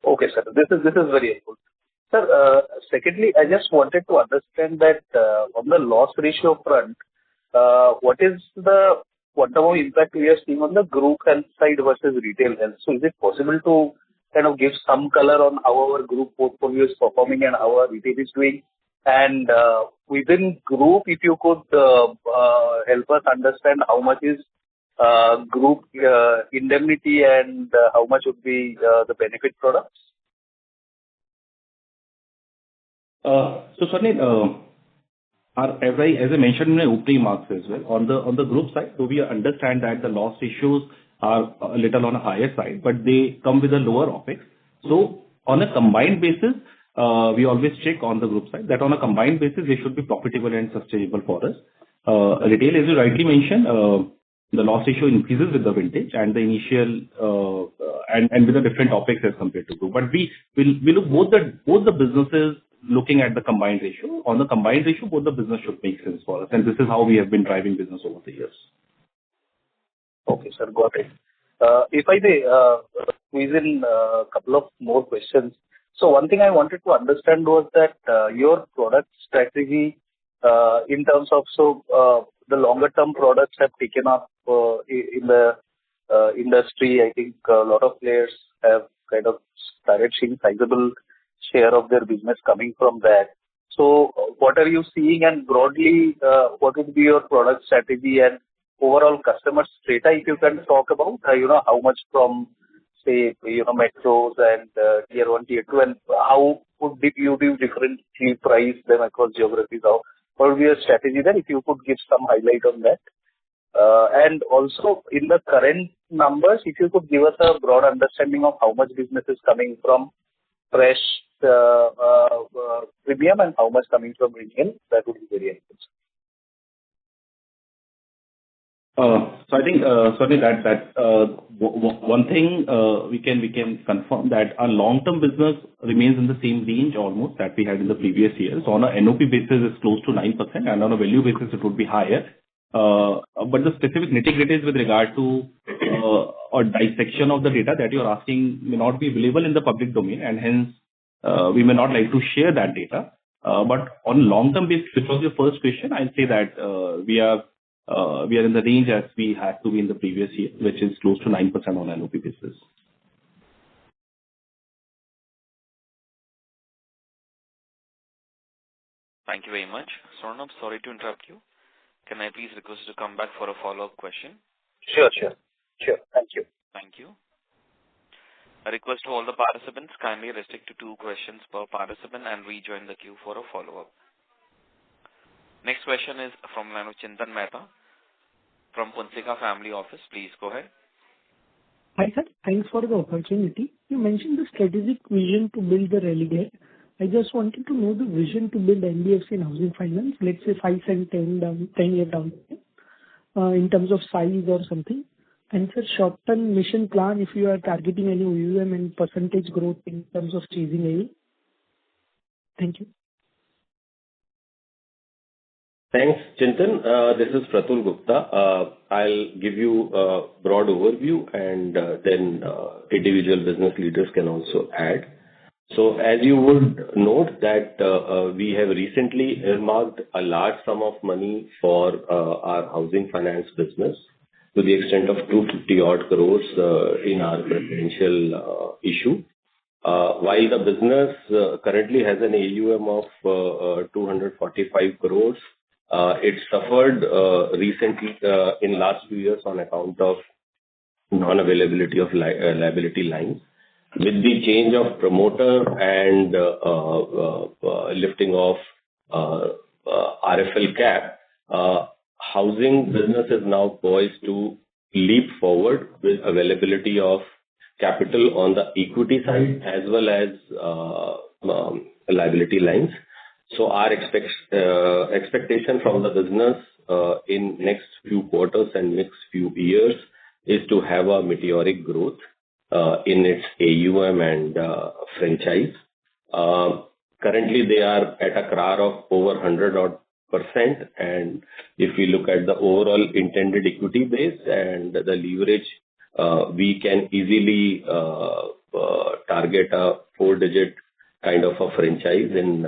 Okay, sir. This is very helpful. Sir, secondly, I just wanted to understand that on the loss ratio front, what is the quantum of impact we are seeing on the group health side versus retail health? So is it possible to kind of give some color on how our group portfolio is performing and how our retail is doing? And within group, if you could help us understand how much is group indemnity and how much would be the benefit products? So certainly, as I mentioned in my opening remarks as well, on the group side, so we understand that the loss ratios are a little on a higher side, but they come with a lower OpEx. So on a combined basis, we always check on the group side that on a combined basis, they should be profitable and sustainable for us. Retail, as you rightly mentioned, the loss ratio increases with the vintage and the initial and with a different OpEx as compared to group. But we look both the businesses looking at the combined ratio. On the combined ratio, both the business should make sense for us, and this is how we have been driving business over the years. Okay, sir, got it. If I may squeeze in a couple of more questions. So one thing I wanted to understand was that your product strategy in terms of the longer term products have taken up in the industry. I think a lot of players have kind of started seeing sizable share of their business coming from that. So what are you seeing, and broadly, what would be your product strategy and overall customer strata, if you can talk about, how much from, say, metros and tier 1, tier 2, and how would you do differently price them across geographies? What would be your strategy there, if you could give some highlight on that? And also, in the current numbers, if you could give us a broad understanding of how much business is coming from fresh premium and how much coming from renewal, that would be very helpful. So I think certainly that one thing we can confirm that our long-term business remains in the same range almost that we had in the previous years. So on a NOP basis, it's close to 9%, and on a value basis, it would be higher. But the specific nitty-gritties with regard to or dissection of the data that you're asking may not be available in the public domain, and hence we may not like to share that data. But on long-term basis, which was your first question, I'll say that we are in the range as we had to be in the previous year, which is close to 9% on NOP basis. Thank you very much. Swarnabh, sorry to interrupt you. Can I please request you to come back for a follow-up question? Sure. Thank you. Thank you. A request to all the participants, kindly restrict to 2 questions per participant and rejoin the queue for a follow-up. Next question is from Chintan Mehta from Punsika Family Office. Please go ahead. Hi, sir. Thanks for the opportunity. You mentioned the strategic vision to build the Religare. I just wanted to know the vision to build NBFC and housing finance, let's say 5 and 10 year down in terms of size or something. And sir, short-term mission plan, if you are targeting any AUM and percentage growth in terms of chasing AUM. Thank you. Thanks, Chintan. This is Pratul Gupta. I'll give you a broad overview, and then individual business leaders can also add. So as you would note that we have recently earmarked a large sum of money for our housing finance business to the extent of 250 odd crores in our preferential issue. While the business currently has an AUM of 245 crores, it suffered recently in last few years on account of non-availability of liability lines. With the change of promoter and lifting of RFL cap, housing business is now poised to leap forward with availability of capital on the equity side as well as liability lines. So our expectation from the business in next few quarters and next few years is to have a meteoric growth in its AUM and franchise. Currently, they are at a CRAR of over 100%, and if we look at the overall intended equity base and the leverage, we can easily target a 4-digit kind of a franchise in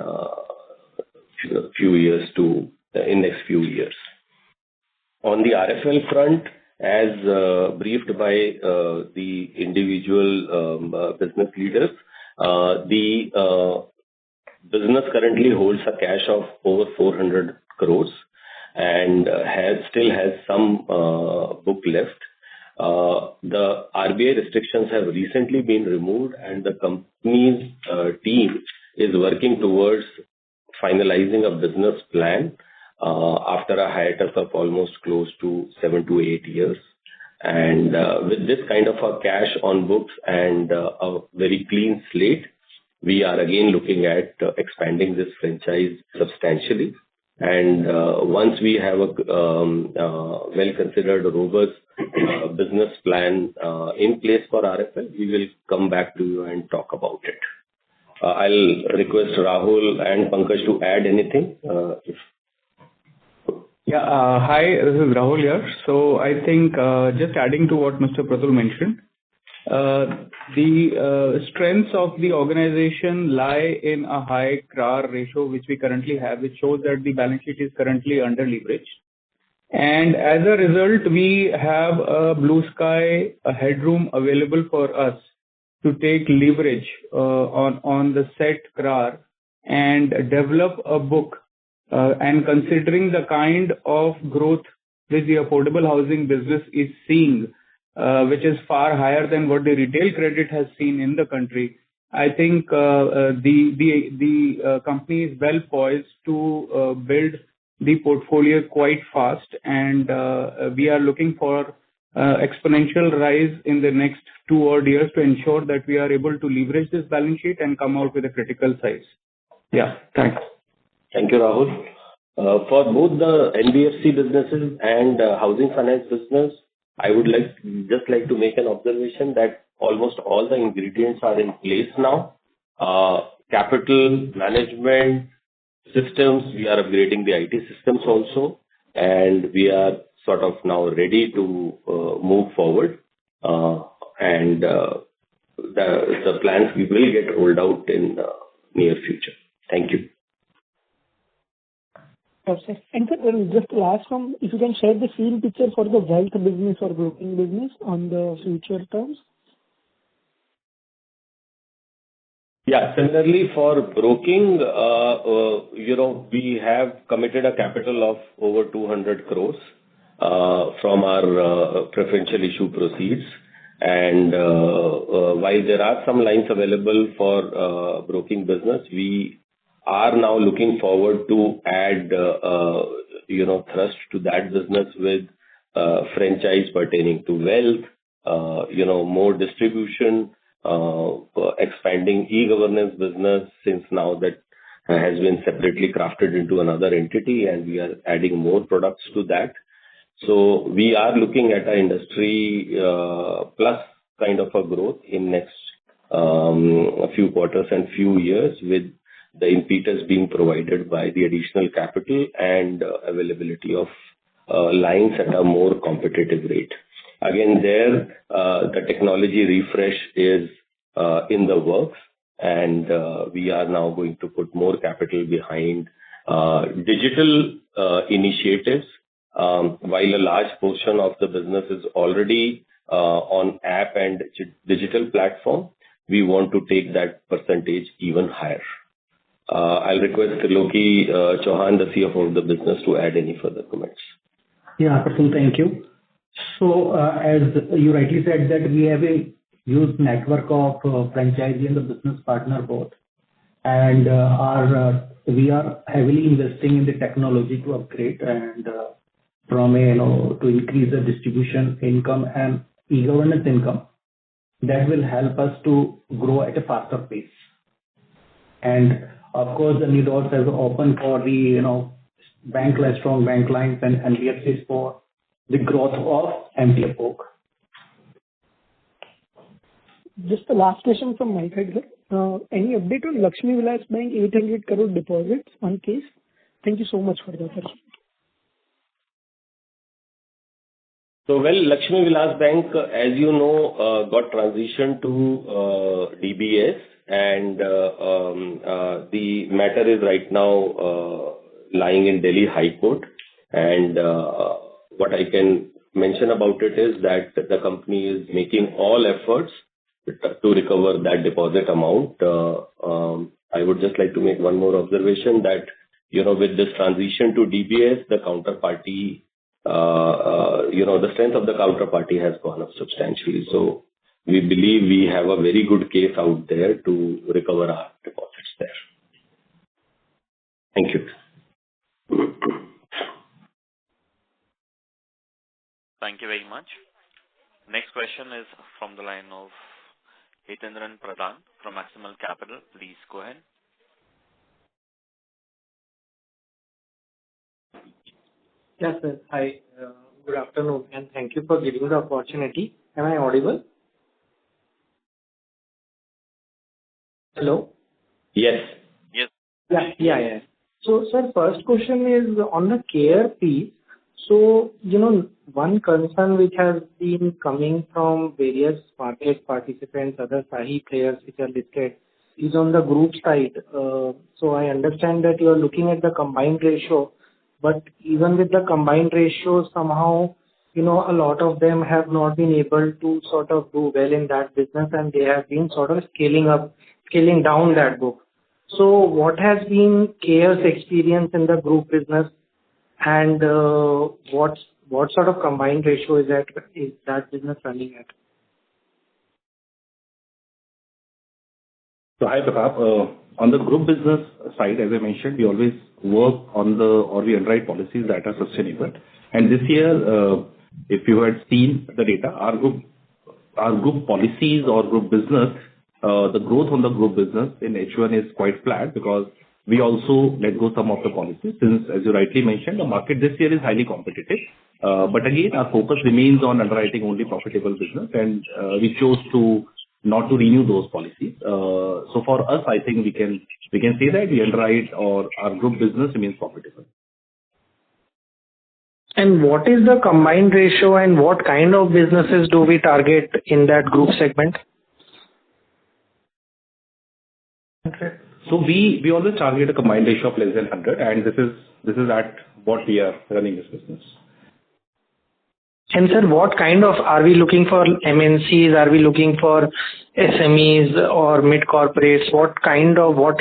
next few years. On the RFL front, as briefed by the individual business leaders, the business currently holds a cash of over 400 crores and still has some book left. The RBI restrictions have recently been removed, and the company's team is working towards finalizing a business plan after a hiatus of almost close to 7 to 8 years. And with this kind of a cash on books and a very clean slate, we are again looking at expanding this franchise substantially. And once we have a well-considered, robust business plan in place for RFL, we will come back to you and talk about it. I'll request Rahul and Pankaj to add anything. Hi, this is Rahul here. So I think just adding to what Mr. Pratul mentioned, the strengths of the organization lie in a high CRAR ratio, which we currently have, which shows that the balance sheet is currently under leveraged. And as a result, we have a blue sky, a headroom available for us to take leverage on the set CRAR and develop a book. And considering the kind of growth which the affordable housing business is seeing, which is far higher than what the retail credit has seen in the country, I think the company is well poised to build the portfolio quite fast, and we are looking for exponential rise in the next 2 odd years to ensure that we are able to leverage this balance sheet and come out with a critical size. Yeah, thanks. Thank you, Rahul. For both the NBFC businesses and housing finance business, I would just like to make an observation that almost all the ingredients are in place now. Capital management systems, we are upgrading the IT systems also, and we are sort of now ready to move forward. And the plans we will get rolled out in the near future. Thank you. Okay. And just last one, if you can share the same picture for the wealth business or broking business on the future terms. Yeah, similarly for broking, we have committed a capital of over 200 crores from our preferential issue proceeds. And while there are some lines available for broking business, we are now looking forward to add, thrust to that business with franchise pertaining to wealth, more distribution, expanding e-governance business, since now that has been separately crafted into another entity, and we are adding more products to that. So we are looking at an industry plus kind of a growth in next a few quarters and few years with the impetus being provided by the additional capital and availability of lines at a more competitive rate. Again, there, the technology refresh is in the works, and we are now going to put more capital behind digital initiatives. While a large portion of the business is already on app and digital platform, we want to take that percentage even higher. I'll request Triloki Chauhan, the CFO of the business, to add any further comments. Yeah, Pratul, thank you. So, as you rightly said, that we have a huge network of franchisee and the business partner both, and we are heavily investing in the technology to upgrade and from to increase the distribution income and e-governance income. That will help us to grow at a faster pace. And of course, the new doors have opened for the strong bank lines and NBFCs for the growth of MTF book. Just the last question from my side, sir. Any update on Lakshmi Vilas Bank 800 crore deposits on case? Thank you so much for the question. So, well, Lakshmi Vilas Bank, as you know, got transitioned to DBS, and the matter is right now lying in Delhi High Court. And what I can mention about it is that the company is making all efforts to recover that deposit amount. I would just like to make one more observation that, with this transition to DBS, the counterparty, the strength of the counterparty has gone up substantially. So we believe we have a very good case out there to recover our deposits there. Thank you. Thank you very much. Next question is from the line of Hitendran Pradhan from Maximal Capital. Please go ahead. Yes, sir. Hi. Good afternoon, and thank you for giving the opportunity. Am I audible? Hello? Yes. Yes. Yeah. So, sir, first question is on the care piece. So, one concern which has been coming from various market participants, other SAHI players which are listed, is on the group side. So I understand that you are looking at the combined ratio, but even with the combined ratio, somehow, a lot of them have not been able to sort of do well in that business, and they have been sort of scaling down that book. So what has been CARE's experience in the group business, and what sort of combined ratio is that business running at? So, hi, Pratap. On the group business side, as I mentioned, we always work on we underwrite policies that are sustainable. And this year, if you had seen the data, our group policies or group business, the growth on the group business in H1 is quite flat because we also let go some of the policies since, as you rightly mentioned, the market this year is highly competitive. But again, our focus remains on underwriting only profitable business, and we chose not to renew those policies. So for us, I think we can say that we underwrite or our group business remains profitable. And what is the combined ratio and what kind of businesses do we target in that group segment? Okay. So we always target a combined ratio of less than 100, and this is at what we are running this business. And sir, what kind of, are we looking for MNCs? Are we looking for SMEs or mid corporates? What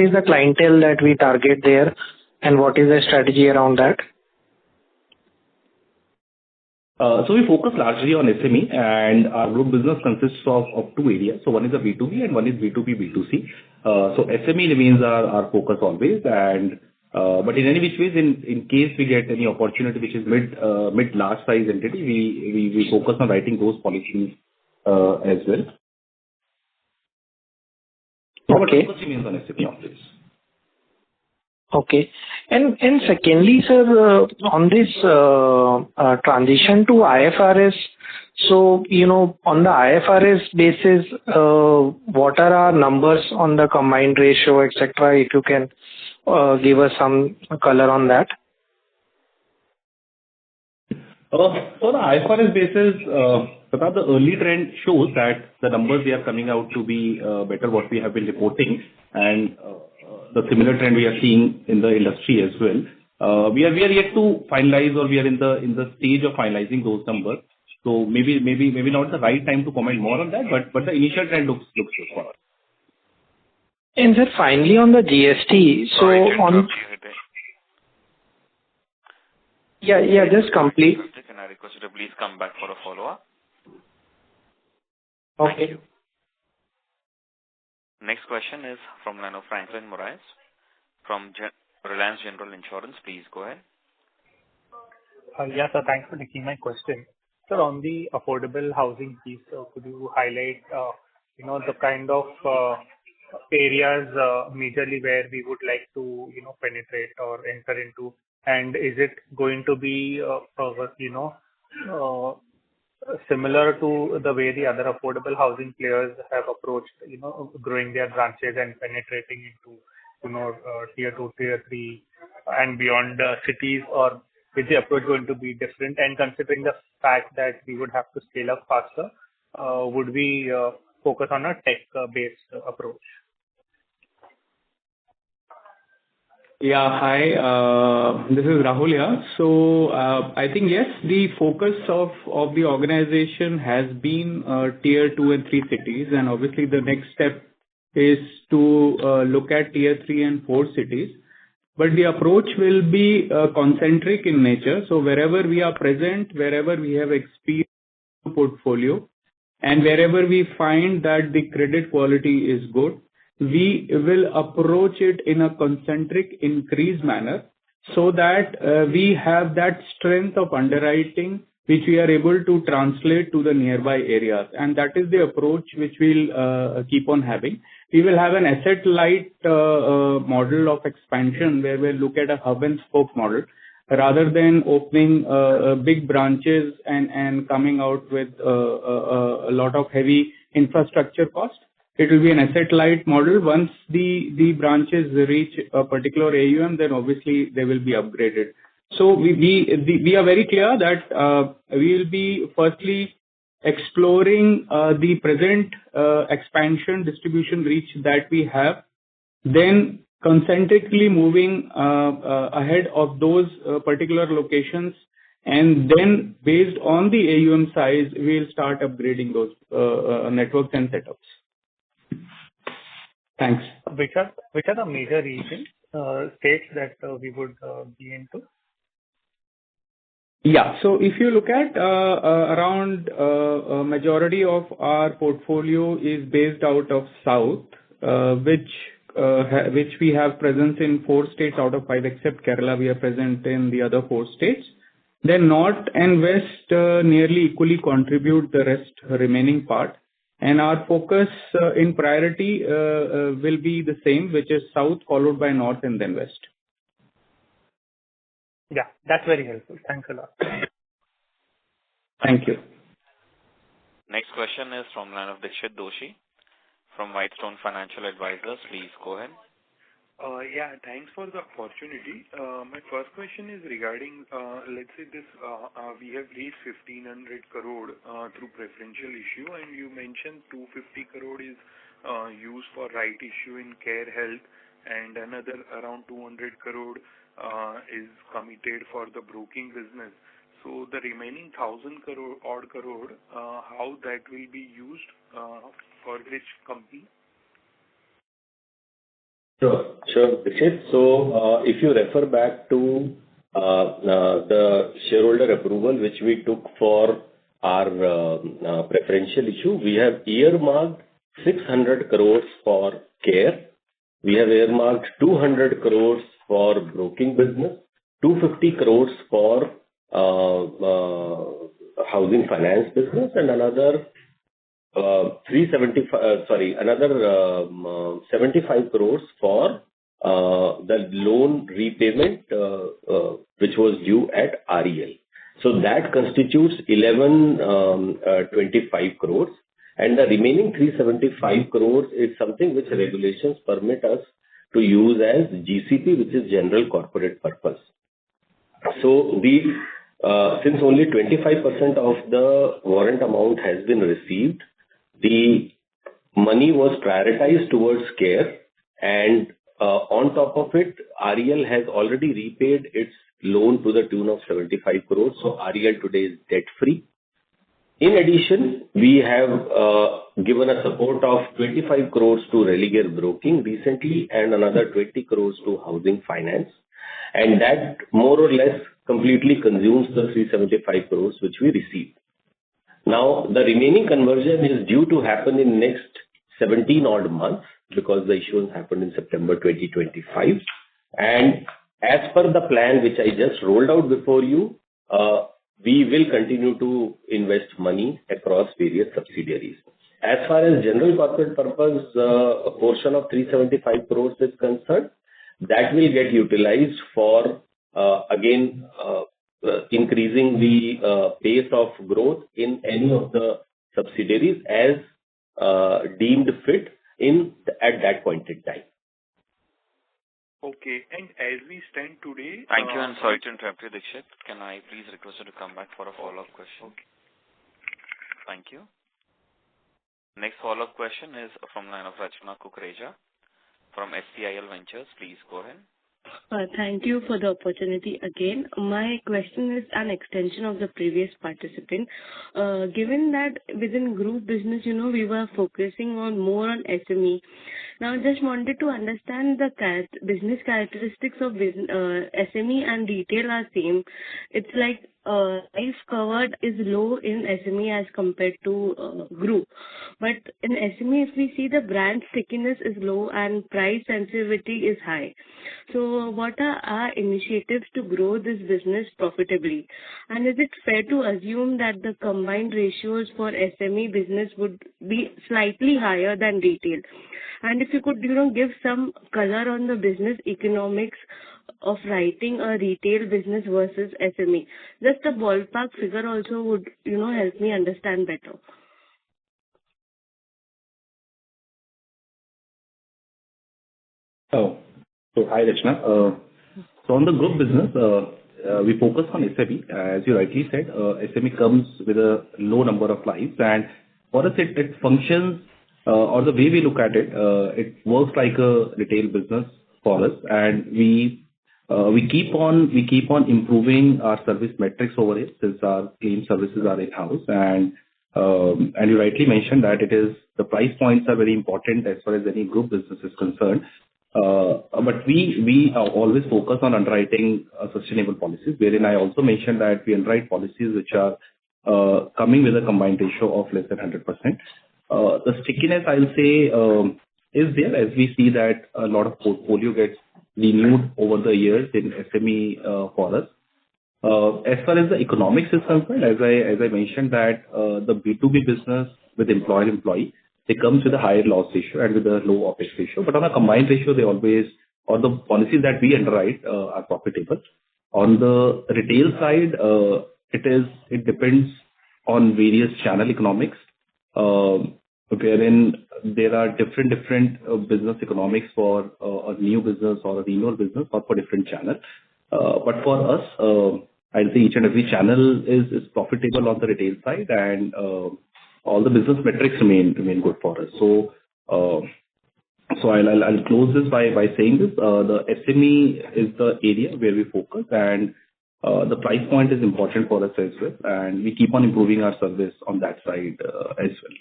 is the clientele that we target there, and what is the strategy around that? So we focus largely on SME, and our group business consists of two areas. So one is the B2B and one is B2B, B2C. So SME remains our focus always, and but in any which ways, in case we get any opportunity which is mid large size entity, we focus on writing those policies as well. Okay. Focus remains on SME always. Okay. And secondly, sir, on this transition to IFRS, so, on the IFRS basis, what are our numbers on the combined ratio, et cetera, if you can give us some color on that? For the IFRS basis, Pratap, the early trend shows that the numbers we are coming out to be better what we have been reporting, and the similar trend we are seeing in the industry as well. We are yet to finalize, or we are in the stage of finalizing those numbers. So maybe not the right time to comment more on that, but the initial trend looks good for us. And sir, finally on the GST, so on. Yeah, just complete. Can I request you to please come back for a follow-up? Okay. Next question is from line of Franklin Moraes from Reliance General Insurance. Please go ahead. Yes, sir. Thanks for taking my question. Sir, on the affordable housing piece, could you highlight, the kind of areas majorly where we would like to, penetrate or enter into? And is it going to be, similar to the way the other affordable housing players have approached, growing their branches and penetrating into, tier 2, tier 3 and beyond cities, or is the approach going to be different? And considering the fact that we would have to scale up faster, would we focus on a tech-based approach? Yeah, hi. This is Rahul here. So I think, yes, the focus of the organization has been tier 2 and 3 cities. And obviously, the next step is to look at tier 3 and 4 cities. But the approach will be concentric in nature. So wherever we are present, wherever we have experience portfolio, and wherever we find that the credit quality is good, we will approach it in a concentric increase manner so that we have that strength of underwriting which we are able to translate to the nearby areas. And that is the approach which we'll keep on having. We will have an asset light model of expansion where we'll look at a hub and spoke model rather than opening big branches and coming out with a lot of heavy infrastructure cost. It will be an asset light model. Once the branches reach a particular AUM, then obviously they will be upgraded. So we are very clear that we will be firstly exploring the present expansion distribution reach that we have, then concentrically moving ahead of those particular locations, and then based on the AUM size, we'll start upgrading those networks and setups. Thanks. Which are the major regions, states that we would be into? Yeah. So if you look at around a majority of our portfolio is based out of South, which we have presence in 4 states out of 5, except Kerala, we are present in the other 4 states. Then North and West nearly equally contribute the rest remaining part. And our focus in priority will be the same, which is South followed by North and then West. Yeah, that's very helpful. Thanks a lot. Thank you. Next question is from line of Dikshit Doshi from Whitestone Financial Advisors. Please go ahead. Yeah, thanks for the opportunity. My first question is regarding, let's say this, we have reached 1,500 crore through preferential issue, and you mentioned 250 crore is used for right issue in care health, and another around 200 crore is committed for the broking business. So the remaining 1,000 crore, how that will be used for which company? Sure, Dikshit. So, if you refer back to the shareholder approval which we took for our preferential issue, we have earmarked 600 crores for care. We have earmarked 200 crores for broking business, 250 crores for housing finance business, and another 75 crores for the loan repayment, which was due at REL. So that constitutes 1125 crores, and the remaining 375 crores is something which regulations permit us to use as GCP, which is general corporate purpose. So we, since only 25% of the warrant amount has been received, the money was prioritized towards care, and on top of it, REL has already repaid its loan to the tune of 75 crores. So REL today is debt free. In addition, we have given a support of 25 crores to Religare Broking recently and another 20 crores to Housing Finance. And that more or less completely consumes the 375 crores which we received. Now, the remaining conversion is due to happen in next 17 odd months because the issuance happened in September 2025. And as per the plan which I just rolled out before you, we will continue to invest money across various subsidiaries. As far as general corporate purpose, a portion of 375 crores is concerned, that will get utilized for, increasing the pace of growth in any of the subsidiaries as deemed fit at that point in time. Okay. And as we stand today... Thank you, and sorry to interrupt you, Dikshit. Can I please request you to come back for a follow-up question? Okay. Thank you. Next follow-up question is from the line of Rachna Kukreja from SCIL Ventures. Please go ahead. Thank you for the opportunity again. My question is an extension of the previous participant. Given that within group business, we were focusing on more on SME. Now, just wanted to understand the business characteristics of SME and retail are same. It's like life covered is low in SME as compared to group. But in SME, if we see the brand stickiness is low and price sensitivity is high. So what are our initiatives to grow this business profitably? And is it fair to assume that the combined ratios for SME business would be slightly higher than retail? And if you could, give some color on the business economics of writing a retail business versus SME. Just a ballpark figure also would, help me understand better. So hi, Rachna. So on the group business, we focus on SME. As you rightly said, SME comes with a low number of lives, and for us, it functions, or the way we look at it, it works like a retail business for us, and we keep on improving our service metrics over it since our claim services are in-house, and you rightly mentioned that the price points are very important as far as any group business is concerned. But we always focus on underwriting sustainable policies, wherein I also mentioned that we underwrite policies which are coming with a combined ratio of less than 100%. The stickiness, I'll say, is there as we see that a lot of portfolio gets renewed over the years in SME for us. As far as the economics is concerned, as I mentioned that the B2B business with employer-employee, it comes with a higher loss ratio and with a low OpEx ratio. But on a combined ratio, they always, or the policies that we underwrite are profitable. On the retail side, it depends on various channel economics, wherein there are different business economics for a new business or a renewal business or for different channels. But for us, I'll say each and every channel is profitable on the retail side, and all the business metrics remain good for us. So I'll close this by saying this: the SME is the area where we focus, and the price point is important for us as well, and we keep on improving our service on that side as well.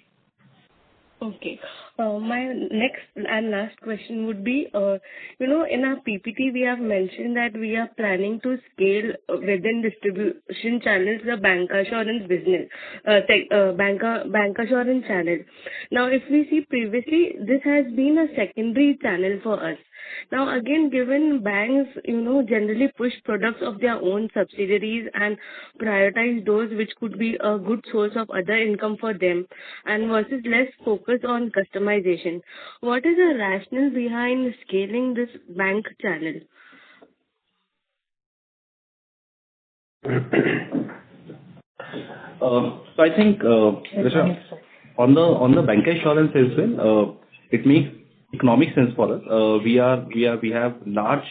Okay. My next and last question would be, in our PPT, we have mentioned that we are planning to scale within distribution channels the bancassurance business, bancassurance channel. Now, if we see previously, this has been a secondary channel for us. Now, again, given banks, generally push products of their own subsidiaries and prioritize those which could be a good source of other income for them, and versus less focus on customer optimization. What is the rationale behind scaling this bank channel? So I think, Risha, on the bank insurance as well, it makes economic sense for us. We have large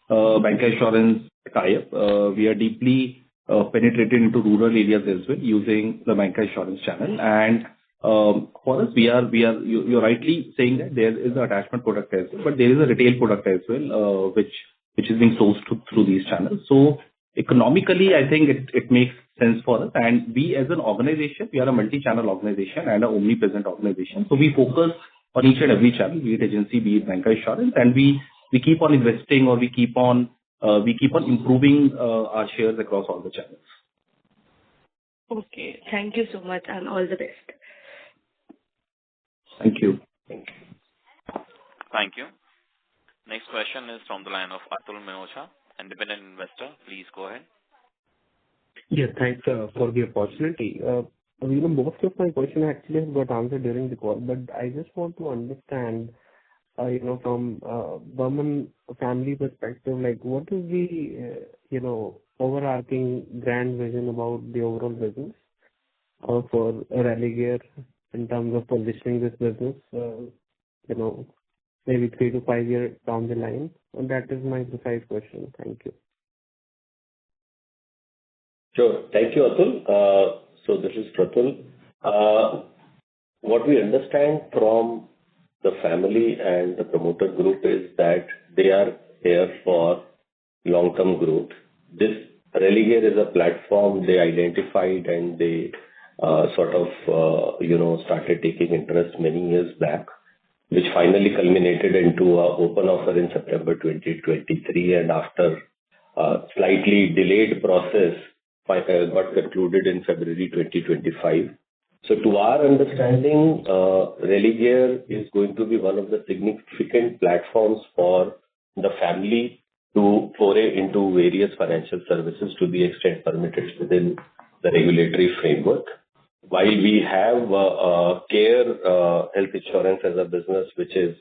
bank insurance tie-up. We are deeply penetrated into rural areas as well using the bank insurance channel. And for us, you're rightly saying that there is an attachment product as well, but there is a retail product as well, which is being sourced through these channels. So economically, I think it makes sense for us. And we as an organization, we are a multi-channel organization and an omnipresent organization. So we focus on each and every channel, be it agency, be it bank insurance, and we keep on investing, or we keep on improving our shares across all the channels. Okay. Thank you so much and all the best. Thank you. Thank you. Next question is from the line of Atul Minocha, independent investor. Please go ahead. Yeah, thanks for the opportunity. Most of my question actually has got answered during the call, but I just want to understand, from Burman family perspective, like what is the, overarching grand vision about the overall business for Religare in terms of positioning this business, maybe 3 to 5 years down the line? And that is my precise question. Thank you. Sure. Thank you, Atul. So this is Pratul. What we understand from the family and the promoter group is that they are here for long-term growth. This Religare is a platform they identified, and they started taking interest many years back, which finally culminated into an open offer in September 2023, and after a slightly delayed process, got concluded in February 2025. So to our understanding, Religare is going to be one of the significant platforms for the family to foray into various financial services to the extent permitted within the regulatory framework. While we have care health insurance as a business, which is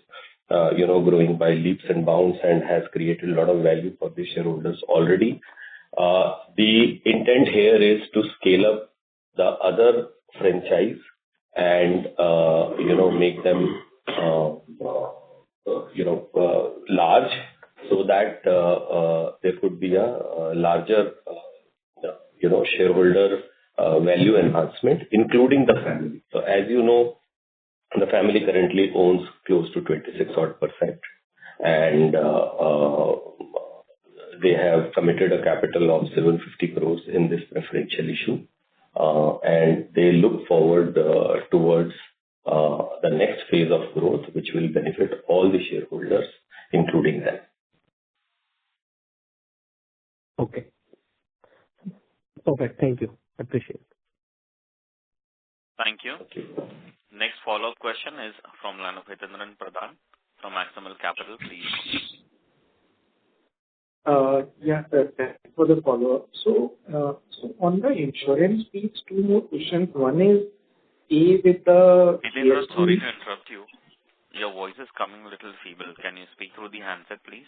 growing by leaps and bounds and has created a lot of value for the shareholders already, the intent here is to scale up the other franchise and make them large, so that there could be a larger shareholder value enhancement, including the family. So as you know, the family currently owns close to 26% and they have committed a capital of 750 crores in this preferential issue, and they look forward towards the next phase of growth, which will benefit all the shareholders, including them. Okay. Perfect. Thank you. Appreciate it. Thank you. Next follow-up question is from Hitendran Pradhan from Maximal Capital. Please. Yeah, sir. Thanks for the follow-up. So on the insurance piece, 2 more questions. One is, with the Hitendran, sorry to interrupt you. Your voice is coming a little feeble. Can you speak through the handset, please?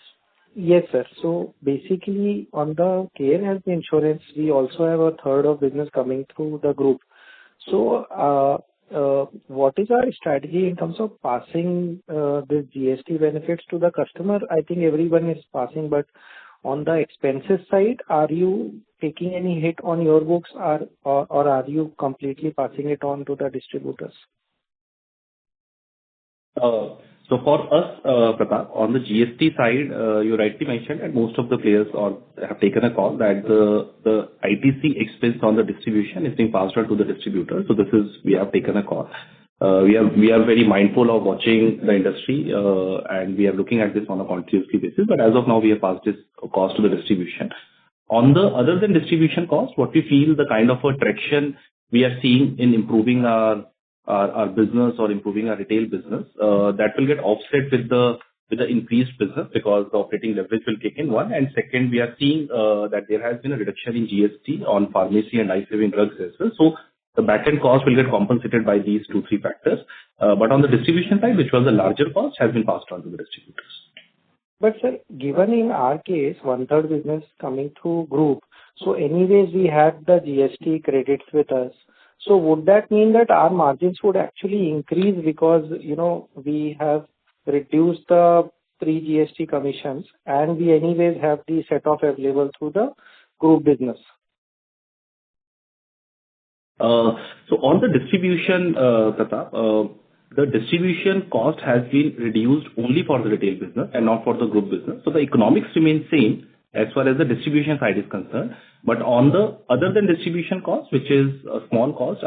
Yes, sir. So basically, on the care health insurance, we also have a third of business coming through the group. So what is our strategy in terms of passing the GST benefits to the customer? I think everyone is passing, but on the expenses side, are you taking any hit on your books, or are you completely passing it on to the distributors? So for us, Pratap, on the GST side, you rightly mentioned that most of the players have taken a call that the ITC expense on the distribution is being passed on to the distributor. So we have taken a call. We are very mindful of watching the industry, and we are looking at this on a continuous basis. But as of now, we have passed this cost to the distribution. Other than distribution cost, what we feel the kind of a traction we are seeing in improving our business or improving our retail business, that will get offset with the increased business, because the operating leverage will kick in, one. And second, we are seeing that there has been a reduction in GST on pharmacy and life-saving drugs as well. So the back-end cost will get compensated by these 2-3 factors. But on the distribution side, which was the larger cost, has been passed on to the distributors. But sir, given in our case, 1/3 business coming through group, so anyways we had the GST credits with us. So would that mean that our margins would actually increase because, we have reduced the pre-GST commissions and we anyways have the set off available through the group business? So on the distribution, Pratap, the distribution cost has been reduced only for the retail business and not for the group business. So the economics remain same as far as the distribution side is concerned. But on the other than distribution cost, which is a small cost,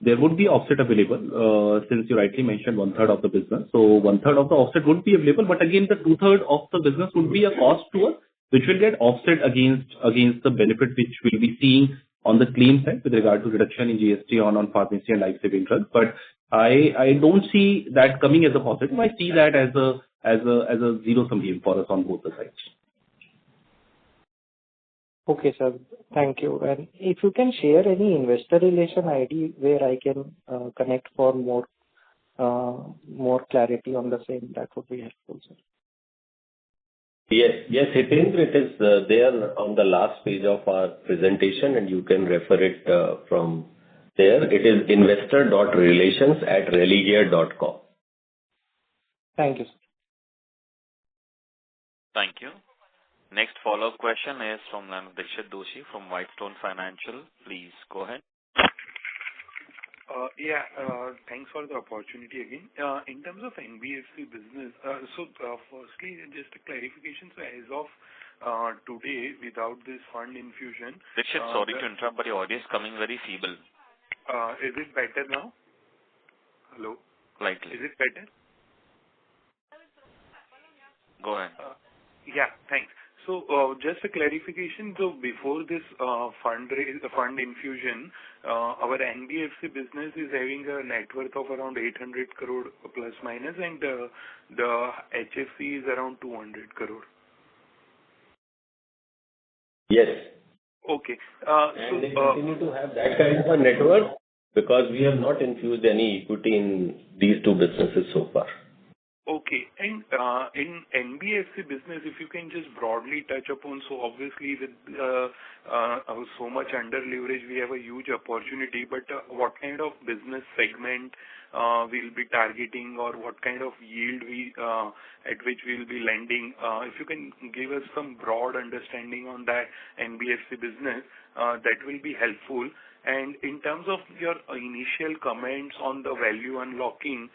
there would be offset available, since you rightly mentioned 1/3 of the business. So 1/3 of the offset would be available, but again, the 2/3 of the business would be a cost to us, which will get offset against the benefit which we'll be seeing on the claim side with regard to reduction in GST on pharmacy and life-saving drugs. But I don't see that coming as a positive. I see that as a zero-sum game for us on both the sides. Okay, sir. Thank you. And if you can share any investor relation ID where I can connect for more clarity on the same, that would be helpful, sir. Yes, Hitendra, it is there on the last page of our presentation, and you can refer it from there. It is investor.relations@religare.com. Thank you, sir. Thank you. Next follow-up question is from Dikshit Doshi from Whitestone Financial. Please go ahead. Thanks for the opportunity again. In terms of NBFC business, firstly, just a clarification. So as of today, without this fund infusion... Dikshit, sorry to interrupt, but your audio is coming very feeble. Is it better now? Hello? Slightly. Is it better? Go ahead. Thanks. So just a clarification. So before this fund infusion, our NBFC business is having a net worth of around 800 crore plus minus, and the HFC is around 200 crore. Yes. Okay. And they continue to have that kind of a net worth because we have not infused any equity in these two businesses so far. Okay. And in NBFC business, if you can just broadly touch upon, so obviously with so much under leverage, we have a huge opportunity, but what kind of business segment we'll be targeting, or what kind of yield at which we'll be lending? If you can give us some broad understanding on that NBFC business, that will be helpful. And in terms of your initial comments on the value unlocking,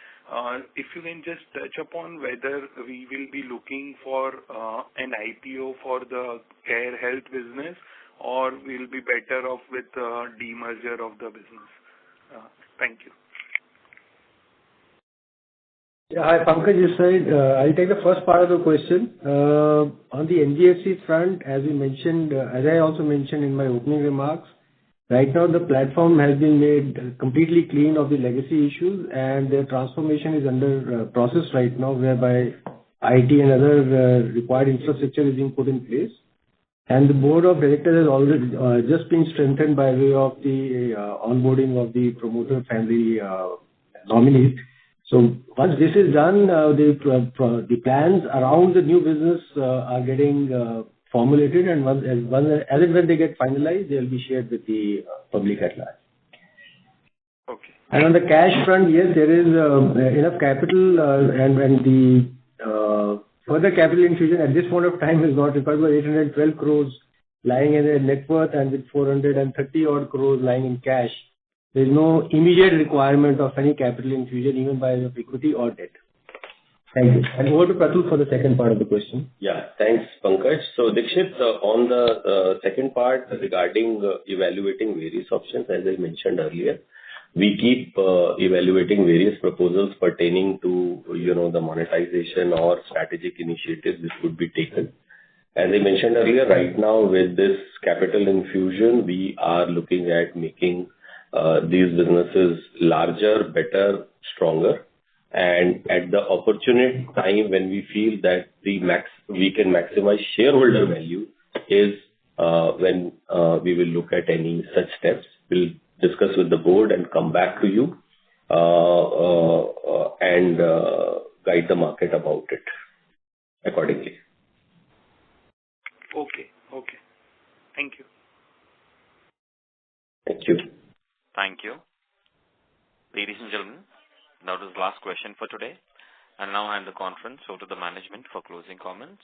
if you can just touch upon whether we will be looking for an IPO for the Care Health business, or we'll be better off with demerger of the business. Thank you. Hi, Pankaj this side. I'll take the first part of the question. On the NBFC front, as I also mentioned in my opening remarks, right now the platform has been made completely clean of the legacy issues, and the transformation is under process right now, whereby IT and other required infrastructure is being put in place. And the board of directors has already just been strengthened by way of the onboarding of the promoter family nominees. So once this is done, the plans around the new business are getting formulated, and as and when they get finalized, they'll be shared with the public at large. Okay. And on the cash front, yes, there is enough capital, and the further capital infusion at this point of time is not required. With 812 crores lying in a net worth and with 430 odd crores lying in cash, there is no immediate requirement of any capital infusion, even by way of equity or debt. Thank you. And over to Pratul for the second part of the question. Yeah, thanks, Pankaj. So, Dikshit, on the second part regarding evaluating various options, as I mentioned earlier, we keep evaluating various proposals pertaining to, the monetization or strategic initiatives which could be taken. As I mentioned earlier, right now with this capital infusion, we are looking at making these businesses larger, better, stronger. And at the opportune time when we feel that we can maximize shareholder value is when we will look at any such steps. We'll discuss with the board and come back to you and guide the market about it accordingly. Okay. Thank you. Thank you. Thank you. Ladies and gentlemen, that was the last question for today. And now I hand the conference over to the management for closing comments.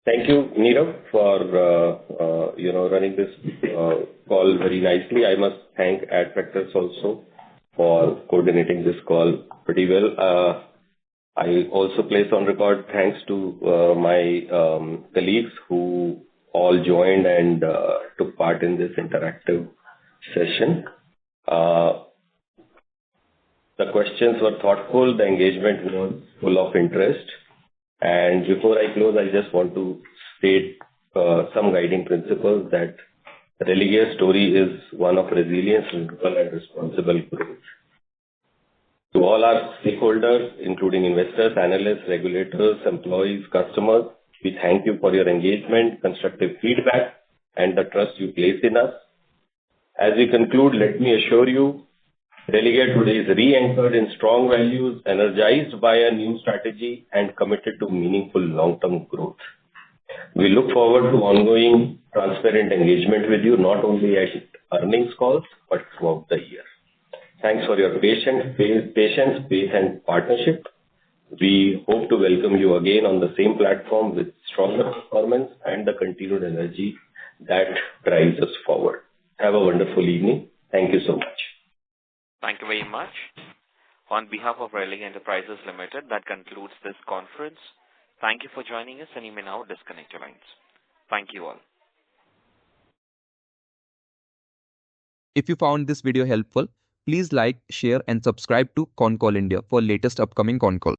Thank you, Nirav, for running this call very nicely. I must thank Adfactors also for coordinating this call pretty well. I also place on record thanks to my colleagues who all joined and took part in this interactive session. The questions were thoughtful, the engagement was full of interest. And before I close, I just want to state some guiding principles that Religare story is one of resilience, renewal, and responsible growth. To all our stakeholders, including investors, analysts, regulators, employees, customers, we thank you for your engagement, constructive feedback, and the trust you place in us. As we conclude, let me assure you, Religare today is re-anchored in strong values, energized by a new strategy, and committed to meaningful long-term growth. We look forward to ongoing transparent engagement with you, not only at earnings calls, but throughout the year. Thanks for your patience, faith, and partnership. We hope to welcome you again on the same platform with stronger performance and the continued energy that drives us forward. Have a wonderful evening. Thank you so much. Thank you very much. On behalf of Religare Enterprises Limited, that concludes this conference. Thank you for joining us, and you may now disconnect your lines. Thank you all. If you found this video helpful, please like, share, and subscribe to Concall India for latest upcoming Concall.